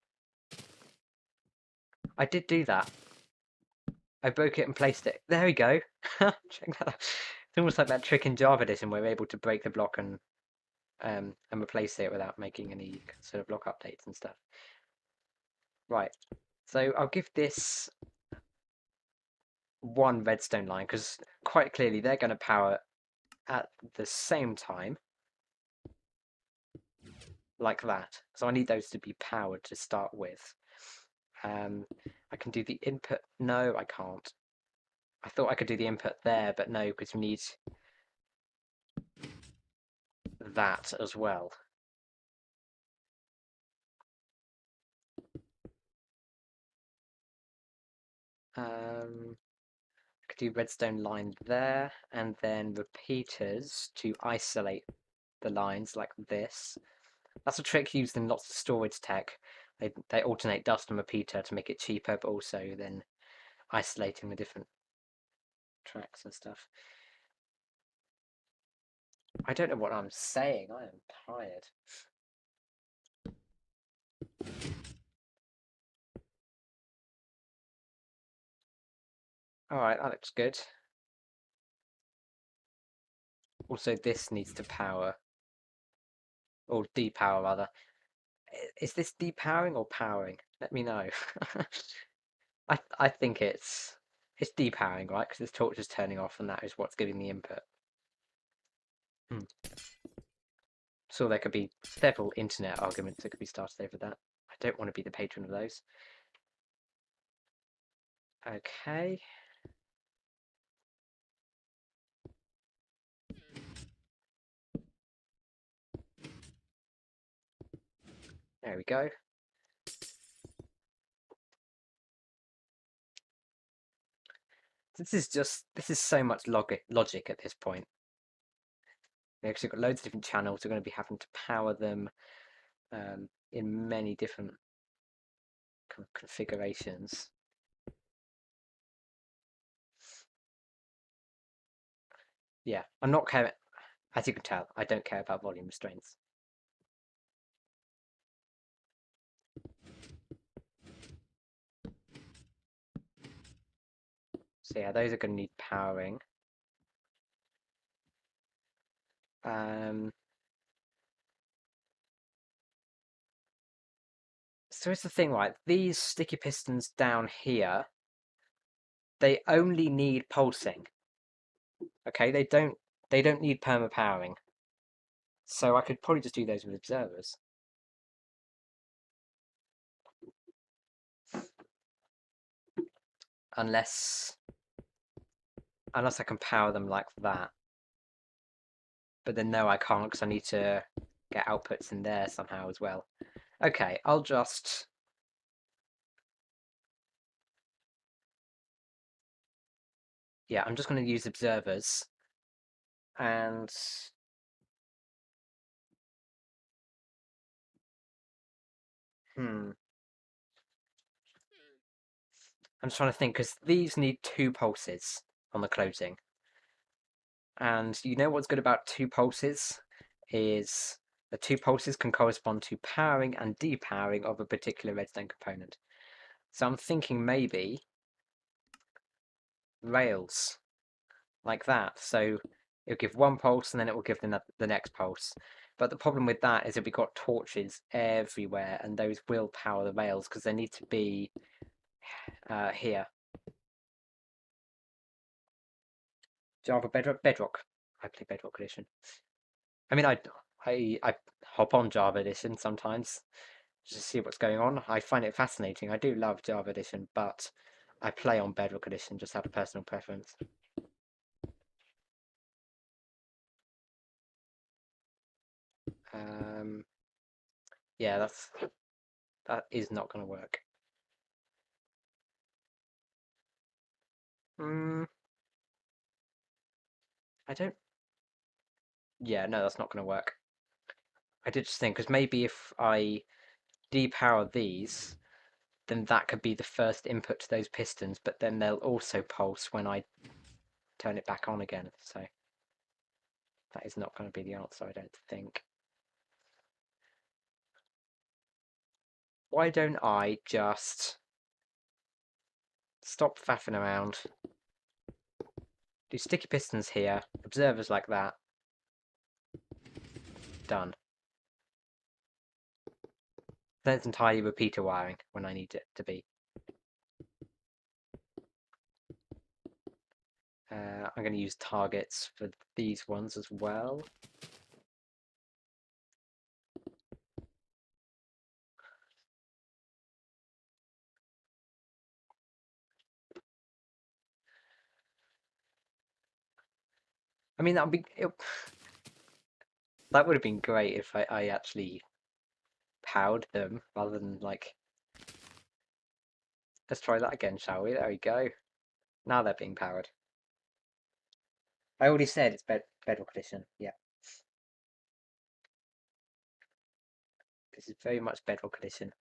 I did do that. I broke it and placed it. There we go. Check that out. It's almost like that trick in Java Edition where we're able to break the block and replace it without making any sort of block updates and stuff. Right. So I'll give this one redstone line because quite clearly they're going to power at the same time. Like that. So I need those to be powered to start with. I can do the input. No, I can't. I thought I could do the input there, but no, because we need that as well. I could do redstone line there, and then repeaters to isolate the lines like this. That's a trick used in lots of storage tech. They alternate dust and repeater to make it cheaper, but also then isolating the different tracks and stuff. I don't know what I'm saying. I am tired. Alright, that looks good. Also, this needs to power. Or depower, rather. Is this depowering or powering? Let me know. I think it's depowering, right? Because this torch is turning off and that is what's giving the input. So there could be several internet arguments that could be started over that. I don't want to be the patron of those. Okay. There we go. This is so much logic at this point. Because you've got loads of different channels, you're going to be having to power them in many different configurations. Yeah, I'm not caring. As you can tell, I don't care about volume restraints. So yeah, those are going to need powering. So here's the thing, right? These sticky pistons down here, they only need pulsing. Okay, they don't need perma powering. So I could probably just do those with observers. Unless I can power them like that. But then no, I can't because I need to get outputs in there somehow as well. Okay, I'll just yeah, I'm just going to use observers and I'm just trying to think because these need 2 pulses on the closing. And you know what's good about 2 pulses is the 2 pulses can correspond to powering and depowering of a particular redstone component. So I'm thinking maybe rails like that. So it'll give 1 pulse and then it will give the next pulse. But the problem with that is that we've got torches everywhere and those will power the rails because they need to be here. Java Bedrock. I play Bedrock Edition. I mean, I hop on Java Edition sometimes just to see what's going on. I find it fascinating. I do love Java Edition, but I play on Bedrock Edition just out of personal preference. Yeah, that is not going to work. I don't. Yeah, no, that's not going to work. I did just think because maybe if I depower these, then that could be the first input to those pistons, but then they'll also pulse when I turn it back on again. So that is not going to be the answer, I don't think. Why don't I just stop faffing around, do sticky pistons here, observers like that, done. Then it's entirely repeater wiring when I need it to be. I'm going to use targets for these ones as well. I mean, that would have been great if I actually powered them rather than like. Let's try that again, shall we? There we go. Now they're being powered. I already said it's Bedrock Edition. Yeah, this is very much Bedrock Edition.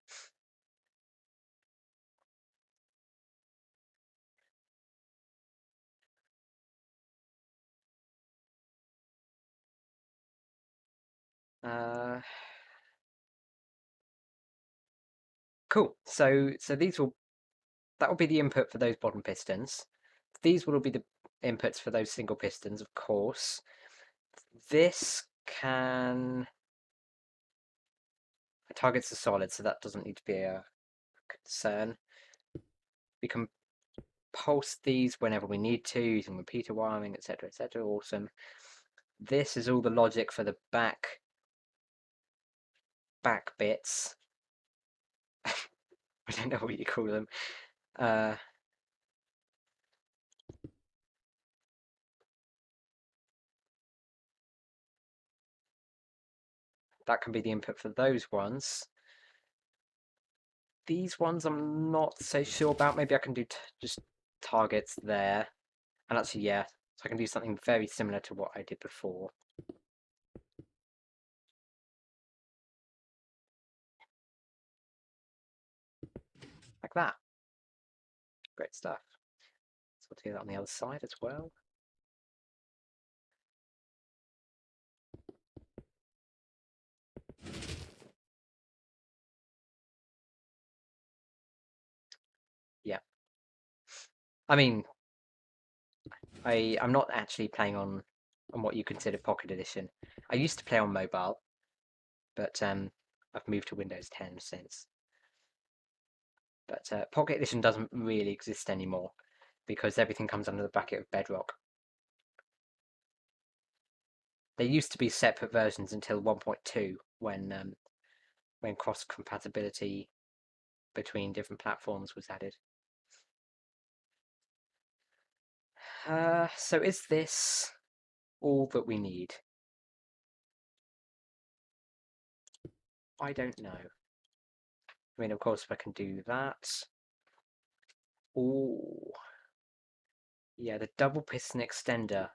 Cool. So that will be the input for those bottom pistons. These will be the inputs for those single pistons, of course. This can targets are solid, so that doesn't need to be a concern. We can pulse these whenever we need to, using repeater wiring, etc., etc. Awesome. This is all the logic for the back bits. I don't know what you call them. That can be the input for those ones. These ones I'm not so sure about. Maybe I can do just targets there. And actually, yeah, so I can do something very similar to what I did before. Like that. Great stuff. So I'll do that on the other side as well. Yeah. I mean, I'm not actually playing on what you consider Pocket Edition. I used to play on mobile, but I've moved to Windows 10 since. But Pocket Edition doesn't really exist anymore because everything comes under the bracket of Bedrock. There used to be separate versions until 1.2 when cross compatibility between different platforms was added. So is this all that we need? I don't know. I mean, of course, I can do that. Oh, Yeah, the double piston extender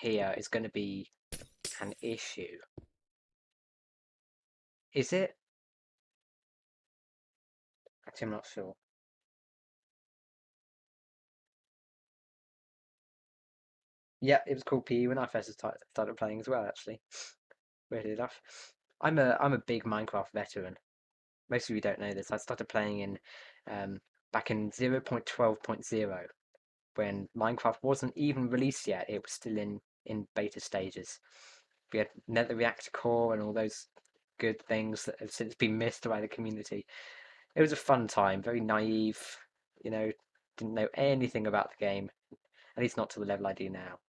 here is going to be an issue. Is it? Actually, I'm not sure. Yeah, it was called PE when I first started playing as well, actually. Weirdly enough. I'm a big Minecraft veteran. Most of you don't know this. I started playing in back in 0.12.0 when Minecraft wasn't even released yet. It was still in beta stages. We had Nether Reactor Core and all those good things that have since been missed by the community. It was a fun time, very naive, you know, didn't know anything about the game, at least not to the level I do now.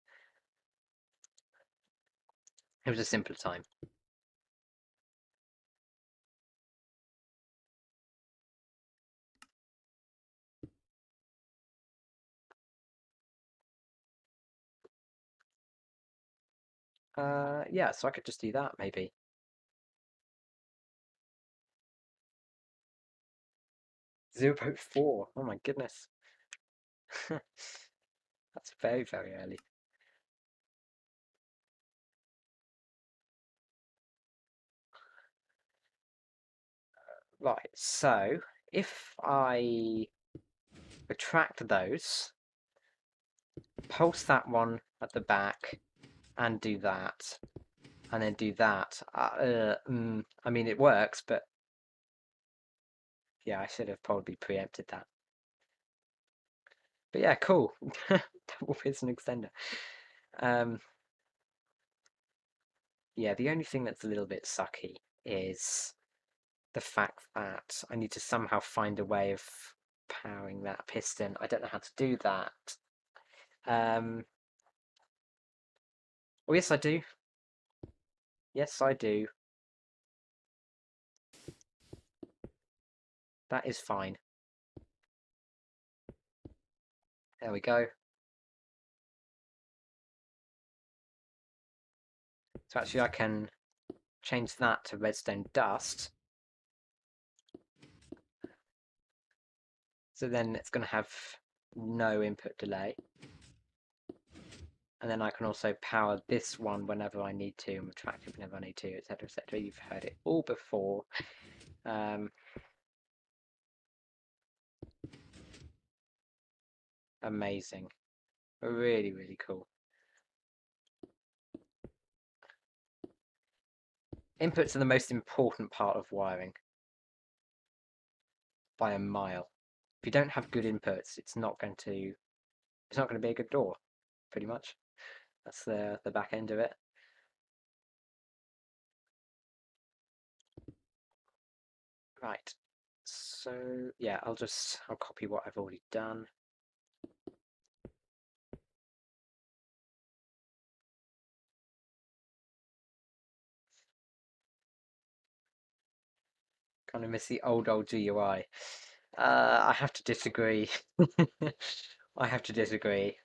It was a simpler time. Yeah, so I could just do that maybe. 0.4. Oh my goodness. That's very, very early. Right, so if I retract those, pulse that one at the back, and do that, and then do that. I mean, it works, but yeah, I should have probably preempted that. But yeah, cool. Double piston extender. Um, yeah, the only thing that's a little bit sucky is the fact that I need to somehow find a way of powering that piston. I don't know how to do that. Oh, yes, I do. Yes, I do. That is fine. There we go. So actually I can change that to redstone dust. So then it's going to have no input delay. And then I can also power this one whenever I need to, and retract it whenever I need to, etc, etc. You've heard it all before. Amazing. Really, really cool. Inputs are the most important part of wiring by a mile. If you don't have good inputs, it's not going to be a good door, pretty much. That's the back end of it. Right. So yeah, I'll copy what I've already done. Kind of miss the old GUI. I have to disagree. I have to disagree.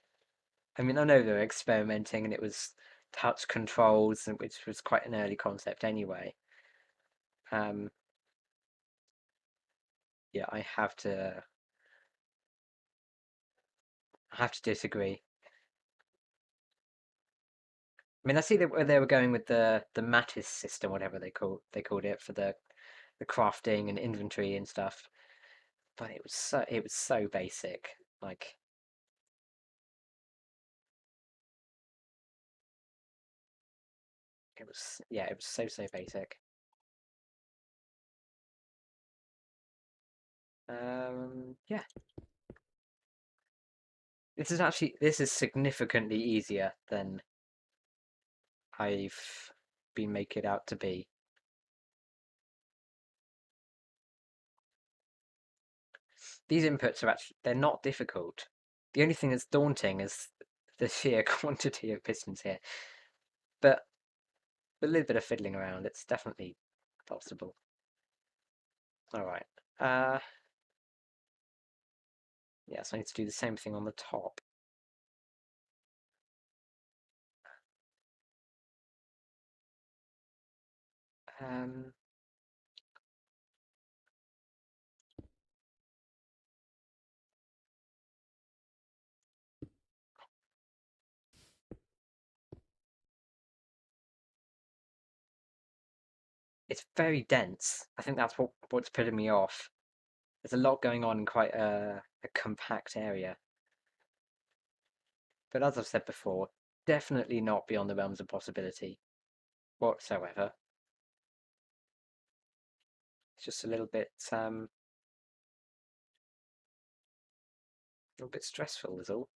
I mean, I know they were experimenting and it was touch controls, which was quite an early concept anyway. Um, yeah, I have to disagree. I mean, I see that where they were going with the Mattis system, whatever they called it for the crafting and inventory and stuff. But it was so basic. Like it was so basic. Yeah, this is significantly easier than I've been making it out to be. These inputs they're not difficult. The only thing that's daunting is the sheer quantity of pistons here. But with a little bit of fiddling around, it's definitely possible. All right. Yeah, so I need to do the same thing on the top. Um, it's very dense. I think that's what's putting me off. There's a lot going on in quite a compact area. But as I've said before, definitely not beyond the realms of possibility whatsoever. It's just a little bit stressful is all.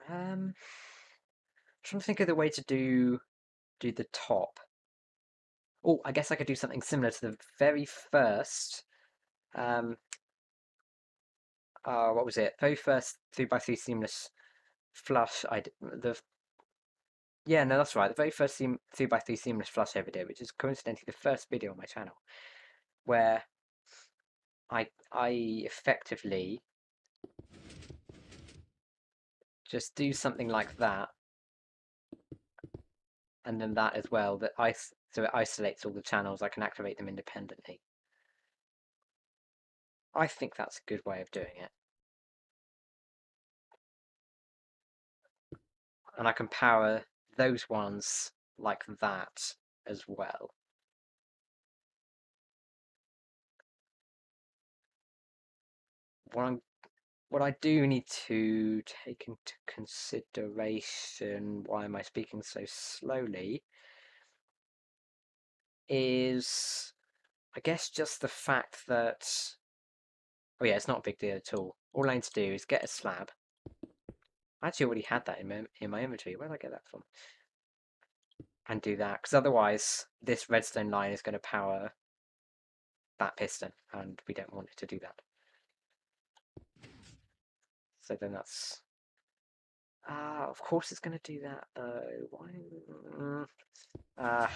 Trying to think of the way to do the top. Oh, I guess I could do something similar to the very first. What was it? Very first 3x3 seamless flush. Yeah, no, that's right. The very first 3x3 seamless flush I ever did, which is coincidentally the first video on my channel, where I effectively just do something like that, and then that as well. So it isolates all the channels. I can activate them independently. I think that's a good way of doing it. And I can power those ones like that as well. What I do need to take into consideration, why am I speaking so slowly, is I guess just the fact that, oh yeah, it's not a big deal at all. All I need to do is get a slab. I actually already had that in my inventory. Where did I get that from? And do that, because otherwise this redstone line is going to power that piston, and we don't want it to do that. So then that's... of course it's going to do that, though. Why? I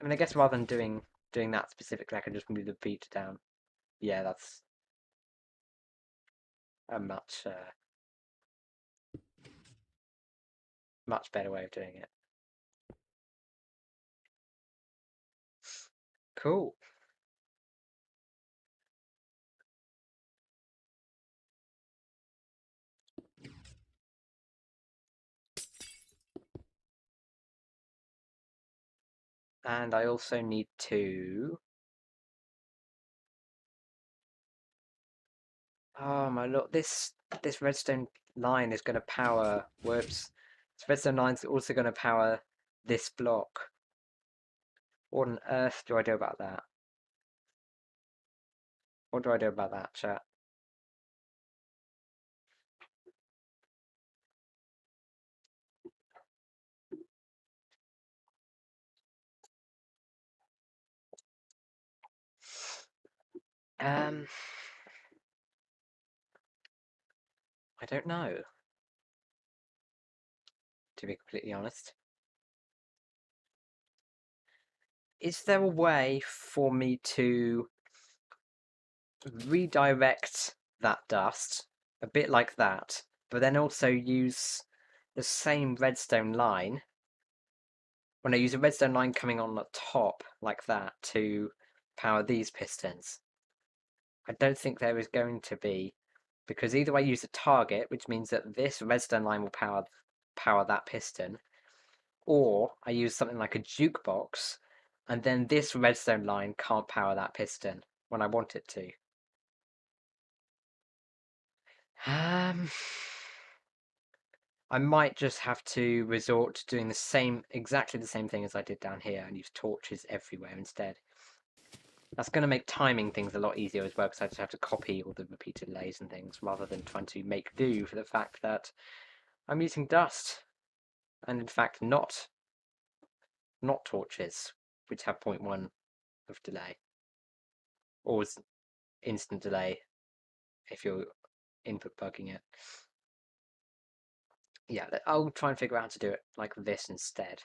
mean, I guess rather than doing that specifically, I can just move the beat down. Yeah, that's a much better way of doing it. Cool. And I also need to... Oh my lord, this redstone line is going to power... Whoops. This redstone line is also going to power this block. What on earth do I do about that? What do I do about that, chat? I don't know, to be completely honest. Is there a way for me to redirect that dust a bit like that, but then also use the same redstone line? When I use a redstone line coming on the top like that to power these pistons. I don't think there is going to be, because either I use a target, which means that this redstone line will power that piston, or I use something like a jukebox, and then this redstone line can't power that piston when I want it to. I might just have to resort to doing exactly the same thing as I did down here, and use torches everywhere instead. That's going to make timing things a lot easier as well, because I just have to copy all the repeated lays and things, rather than trying to make do for the fact that I'm using dust, and in fact not torches, which have 0.1 of delay, or instant delay if you're input bugging it. Yeah, I'll try and figure out how to do it like this instead,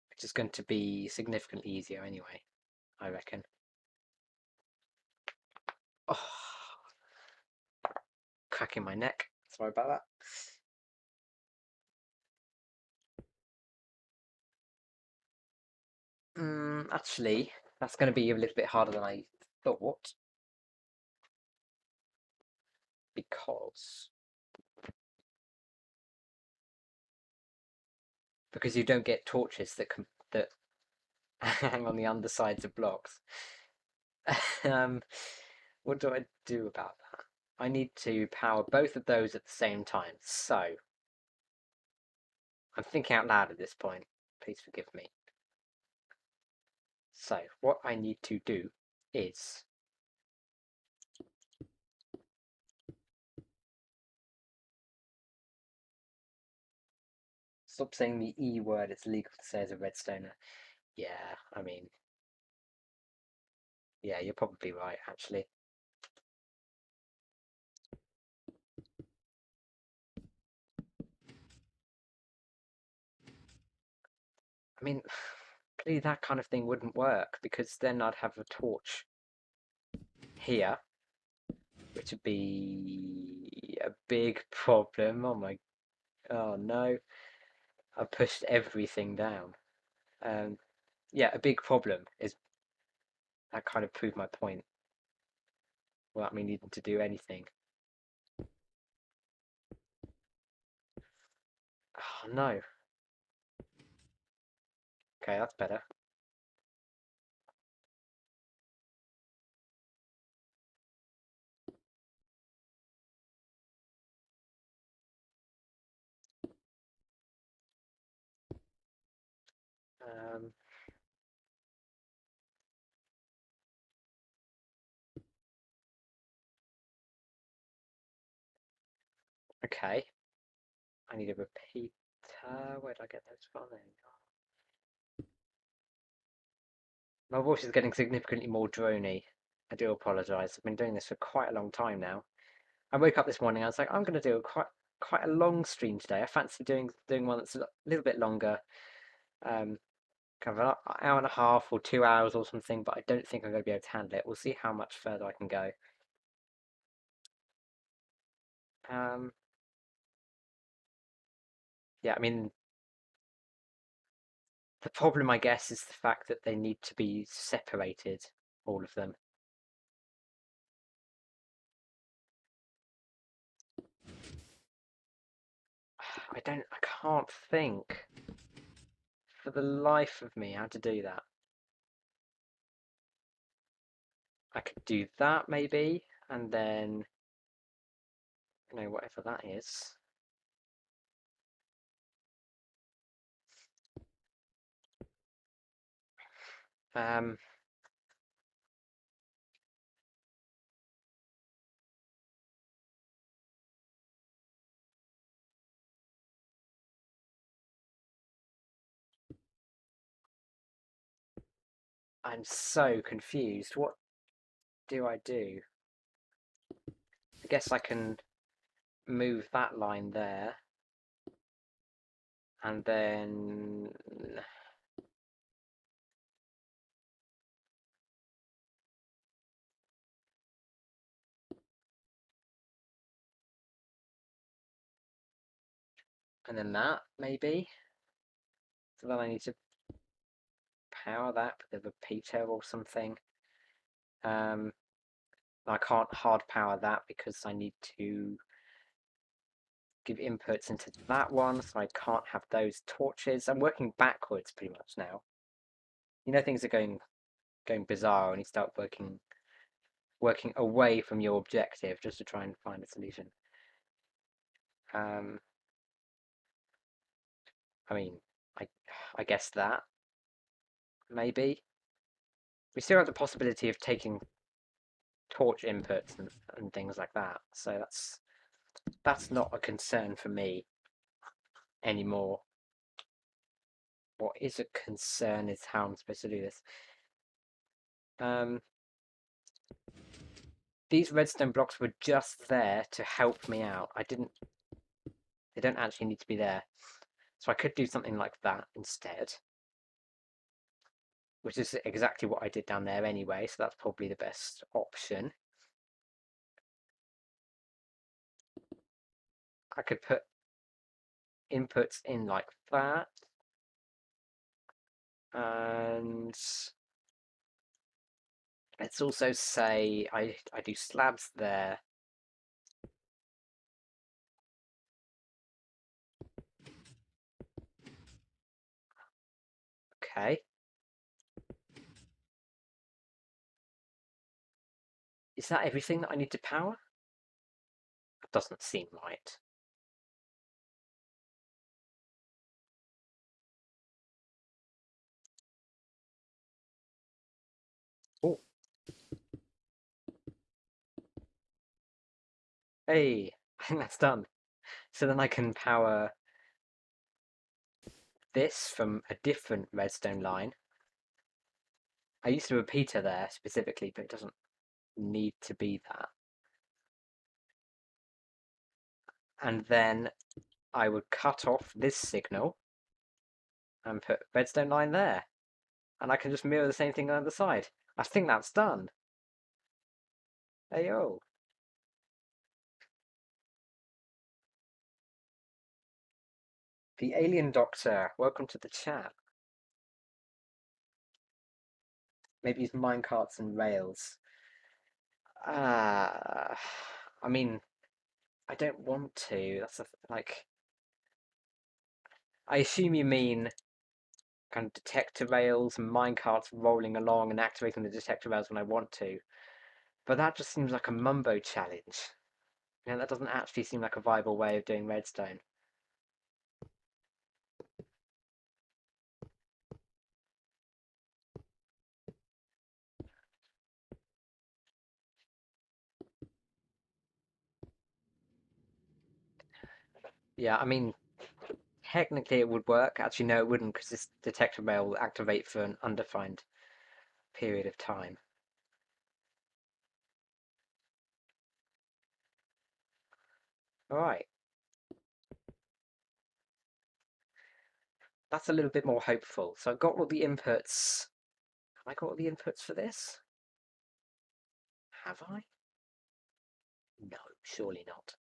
which is going to be significantly easier anyway, I reckon. Oh, cracking my neck. Sorry about that. Actually, that's going to be a little bit harder than I thought. because you don't get torches that hang on the undersides of blocks. um, what do I do about that? I need to power both of those at the same time. So I'm thinking out loud at this point. Please forgive me. So what I need to do is stop saying the E word. It's legal to say as a redstoner. Yeah, I mean, yeah, you're probably right, actually. I mean, clearly that kind of thing wouldn't work because then I'd have a torch here, which would be a big problem. Oh no, I pushed everything down. Yeah, a big problem is that kind of proved my point without me needing to do anything. Oh no. Okay, that's better. Um, okay. I need a repeater. Where did I get those from then? My voice is getting significantly more drony. I do apologise. I've been doing this for quite a long time now. I woke up this morning. I was like, I'm going to do quite a long stream today. I fancy doing one that's a little bit longer, kind of an hour and a half or 2 hours or something. But I don't think I'm going to be able to handle it. We'll see how much further I can go. Yeah, I mean, the problem, I guess, is the fact that they need to be separated, all of them. I can't think for the life of me how to do that. I could do that maybe, and then, whatever that is. Um, I'm so confused. What do I do? I guess I can move that line there, and then that maybe. So then I need to power that with a repeater or something. I can't hard power that because I need to give inputs into that one, so I can't have those torches. I'm working backwards pretty much now. Things are going bizarre when you start working away from your objective just to try and find a solution. I mean, I guess that maybe we still have the possibility of taking torch inputs and things like that. So that's not a concern for me anymore. What is a concern is how I'm supposed to do this. These redstone blocks were just there to help me out. They don't actually need to be there. So I could do something like that instead, which is exactly what I did down there anyway, so that's probably the best option. I could put inputs in like that, and let's also say I do slabs there, Okay. Is that everything that I need to power? That doesn't seem right. Oh, hey, I think that's done. So then I can power this from a different redstone line. I used a repeater there specifically, but it doesn't need to be that. And then I would cut off this signal and put redstone line there. And I can just mirror the same thing on the other side. I think that's done. Hey yo. The Alien Doctor, welcome to the chat. Maybe use minecarts and rails. I mean, I don't want to. That's like. I assume you mean kind of detector rails and minecarts rolling along and activating the detector rails when I want to. But that just seems like a mumbo challenge. You know, that doesn't actually seem like a viable way of doing redstone. Yeah, I mean, technically it would work. Actually, no, it wouldn't because this detector rail will activate for an undefined period of time. All right. That's a little bit more hopeful. So I've got all the inputs. Have I got all the inputs for this? Have I? No, surely not.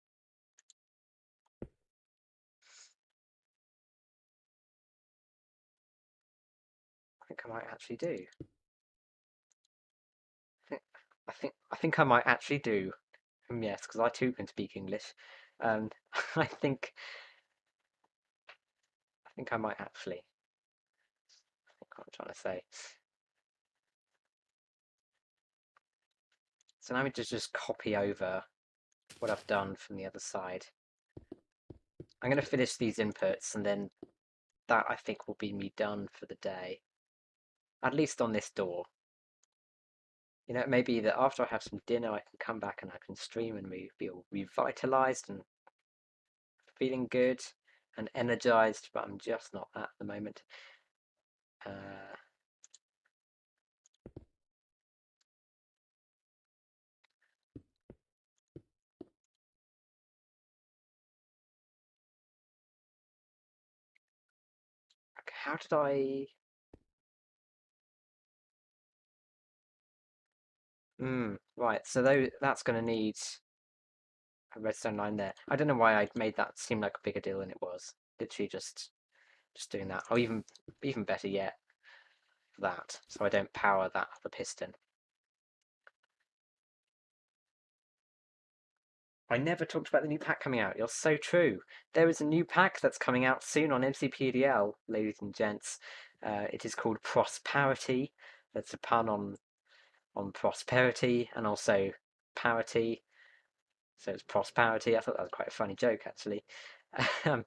I think I might actually do. I think I might actually do. Yes, because I too can speak English. Um, I think I might actually. I think what I'm trying to say. So now we just copy over what I've done from the other side. I'm going to finish these inputs and then that I think will be me done for the day. At least on this door. You know, it may be that after I have some dinner, I can come back and I can stream and feel revitalized and feeling good and energized, but I'm just not at the moment. How did I? Right, so that's going to need a redstone line there. I don't know why I made that seem like a bigger deal than it was. Literally just doing that. Or even better yet, that. So I don't power that the piston. I never talked about the new pack coming out. You're so true. There is a new pack that's coming out soon on MCPDL, ladies and gents. It is called Prosperity. That's a pun on prosperity and also parity. So it's prosperity. I thought that was quite a funny joke, actually. Um,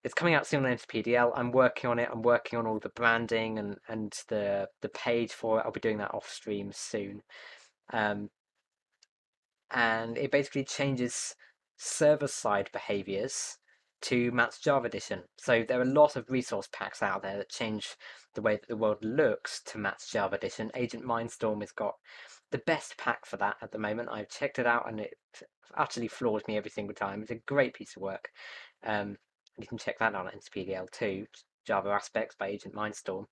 it's coming out soon on MCPDL. I'm working on it. I'm working on all the branding and the page for it. I'll be doing that off stream soon. Um, and it basically changes server-side behaviors to match Java Edition. So there are a lot of resource packs out there that change the way that the world looks to match Java Edition. Agent Mindstorm has got the best pack for that at the moment. I've checked it out and it utterly floors me every single time. It's a great piece of work. You can check that out on NCPDL too, Java Aspects by Agent Mindstorm.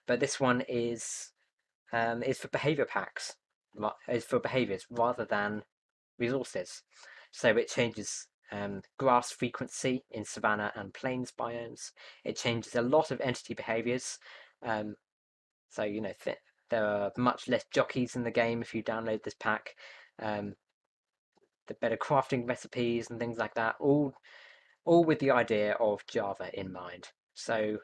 But this one is for behavior packs, is for behaviors rather than resources. So it changes grass frequency in savanna and plains biomes. It changes a lot of entity behaviors. So, you know, there are much less jockeys in the game if you download this pack. The better crafting recipes and things like that, all with the idea of Java in mind. So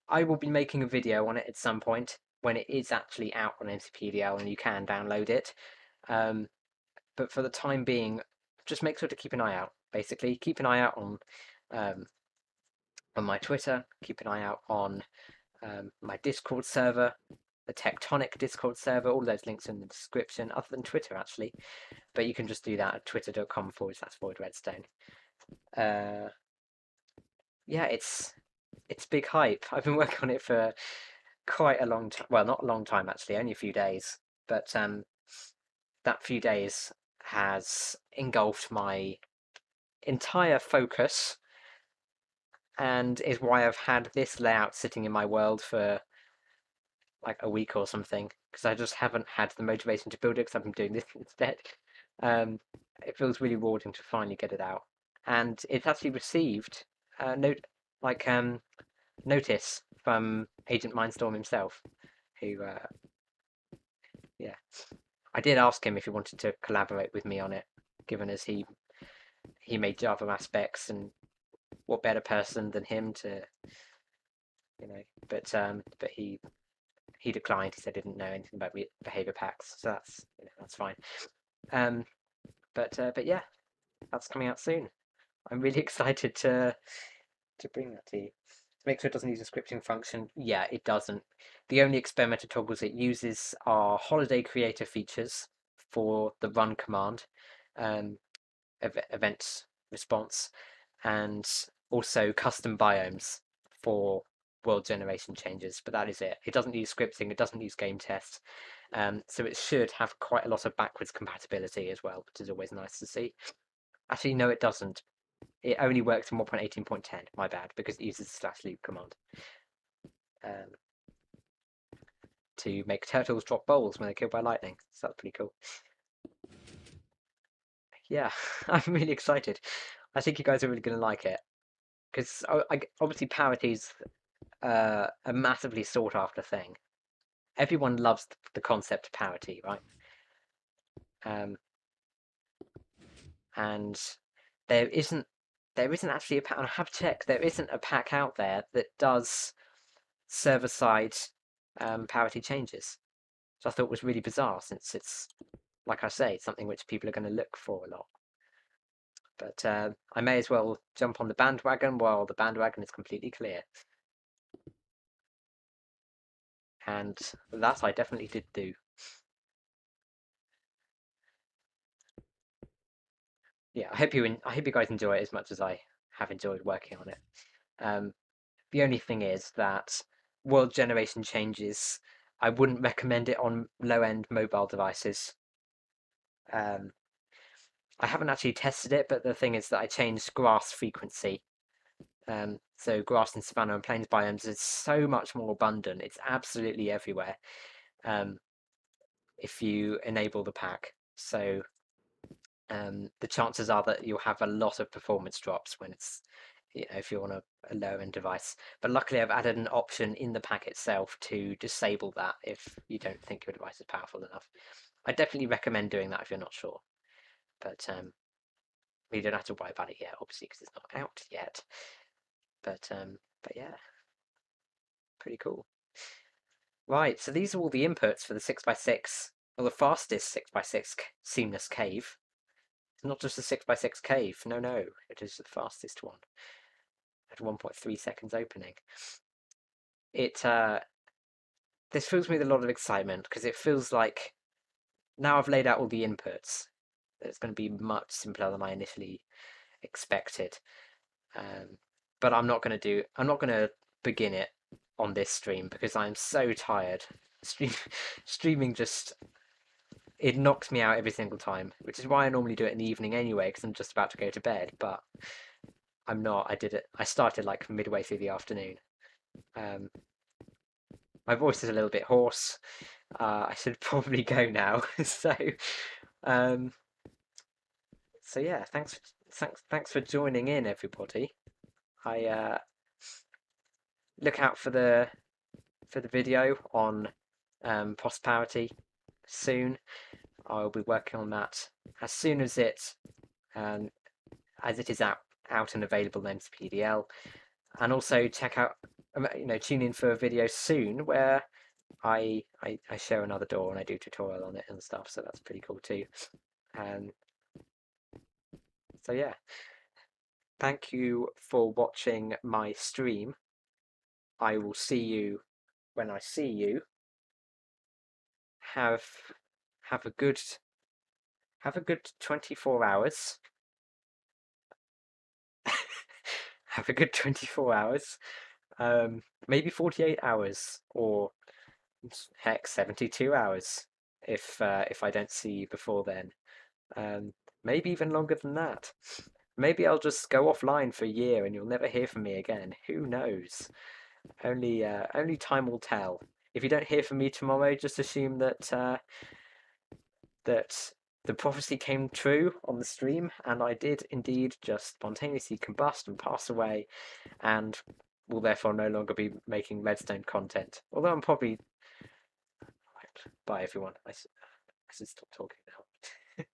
I will be making a video on it at some point when it is actually out on MCPDL and you can download it. But for the time being, just make sure to keep an eye out. Basically, keep an eye out um, on my Twitter. Keep an eye out on my Discord server, the Tectonic Discord server. All those links are in the description, other than Twitter actually. But you can just do that at twitter.com/voidredstone. Yeah, it's big hype. I've been working on it for quite a long time. Well, not a long time actually, only a few days. But that few days has engulfed my entire focus and is why I've had this layout sitting in my world for like a week or something, because I just haven't had the motivation to build it because I've been doing this instead. It feels really rewarding to finally get it out, and it's actually received notice from Agent Mindstorm himself, who yeah, I did ask him if he wanted to collaborate with me on it, given as he made Java aspects, and what better person than him to, but he declined. He said he didn't know anything about behavior packs, so that's fine. But yeah, that's coming out soon. I'm really excited to bring that to you. To make sure it doesn't use a scripting function. Yeah, it doesn't. The only experimental toggles it uses are holiday creator features for the run command, event response, and also custom biomes for world generation changes. But that is it. It doesn't use scripting. It doesn't use game tests. So it should have quite a lot of backwards compatibility as well, which is always nice to see. Actually, no, it doesn't. It only works in 1.18.10. My bad, because it uses the /loop command to make turtles drop bowls when they're killed by lightning. So that's pretty cool. Yeah, I'm really excited. I think you guys are really going to like it, because obviously parity's a massively sought after thing. Everyone loves the concept of parity, right? And there isn't actually a pack. I have checked. There isn't a pack out there that does server-side parity changes. So I thought it was really bizarre, since it's, like I say, something which people are going to look for a lot. But I may as well jump on the bandwagon while the bandwagon is completely clear. And that I definitely did do. Yeah, I hope you guys enjoy it as much as I have enjoyed working on it. The only thing is that world generation changes, I wouldn't recommend it on low-end mobile devices. I haven't actually tested it, but the thing is that I changed grass frequency. So grass in savanna and plains biomes is so much more abundant. It's absolutely everywhere if you enable the pack. So the chances are that you'll have a lot of performance drops when it's, if you're on a low-end device. But luckily I've added an option in the pack itself to disable that if you don't think your device is powerful enough. I definitely recommend doing that if you're not sure. But you don't have to worry about it yet, obviously, because it's not out yet. But yeah, pretty cool. Right, so these are all the inputs for the 6x6, or the fastest 6x6 seamless cave. It's not just a 6x6 cave, no, it is the fastest one. At 1.3 seconds opening. This fills me with a lot of excitement, because it feels like now I've laid out all the inputs, it's going to be much simpler than I initially expected. But I'm not going to begin it on this stream, because I'm so tired. Streaming just, it knocks me out every single time, which is why I normally do it in the evening anyway, because I'm just about to go to bed. But I'm not. I started like midway through the afternoon. My voice is a little bit hoarse. I should probably go now. So yeah, thanks for joining in, everybody. I look out for the video on prosperity soon. I'll be working on that as soon as it is out and available on MCPDL. And also check out tune in for a video soon where I show another door and I do tutorial on it and stuff. So that's pretty cool too. Um, so yeah, thank you for watching my stream. I will see you when I see you. Have have a good 24 hours. Have a good 24 hours. Maybe 48 hours or heck 72 hours if I don't see you before then. Maybe even longer than that. Maybe I'll just go offline for a year and you'll never hear from me again. Who knows? Only time will tell. If you don't hear from me tomorrow, just assume that the prophecy came true on the stream, and I did indeed just spontaneously combust and pass away, and will therefore no longer be making Redstone content. Although I'm probably... Bye, everyone. I should stop talking now.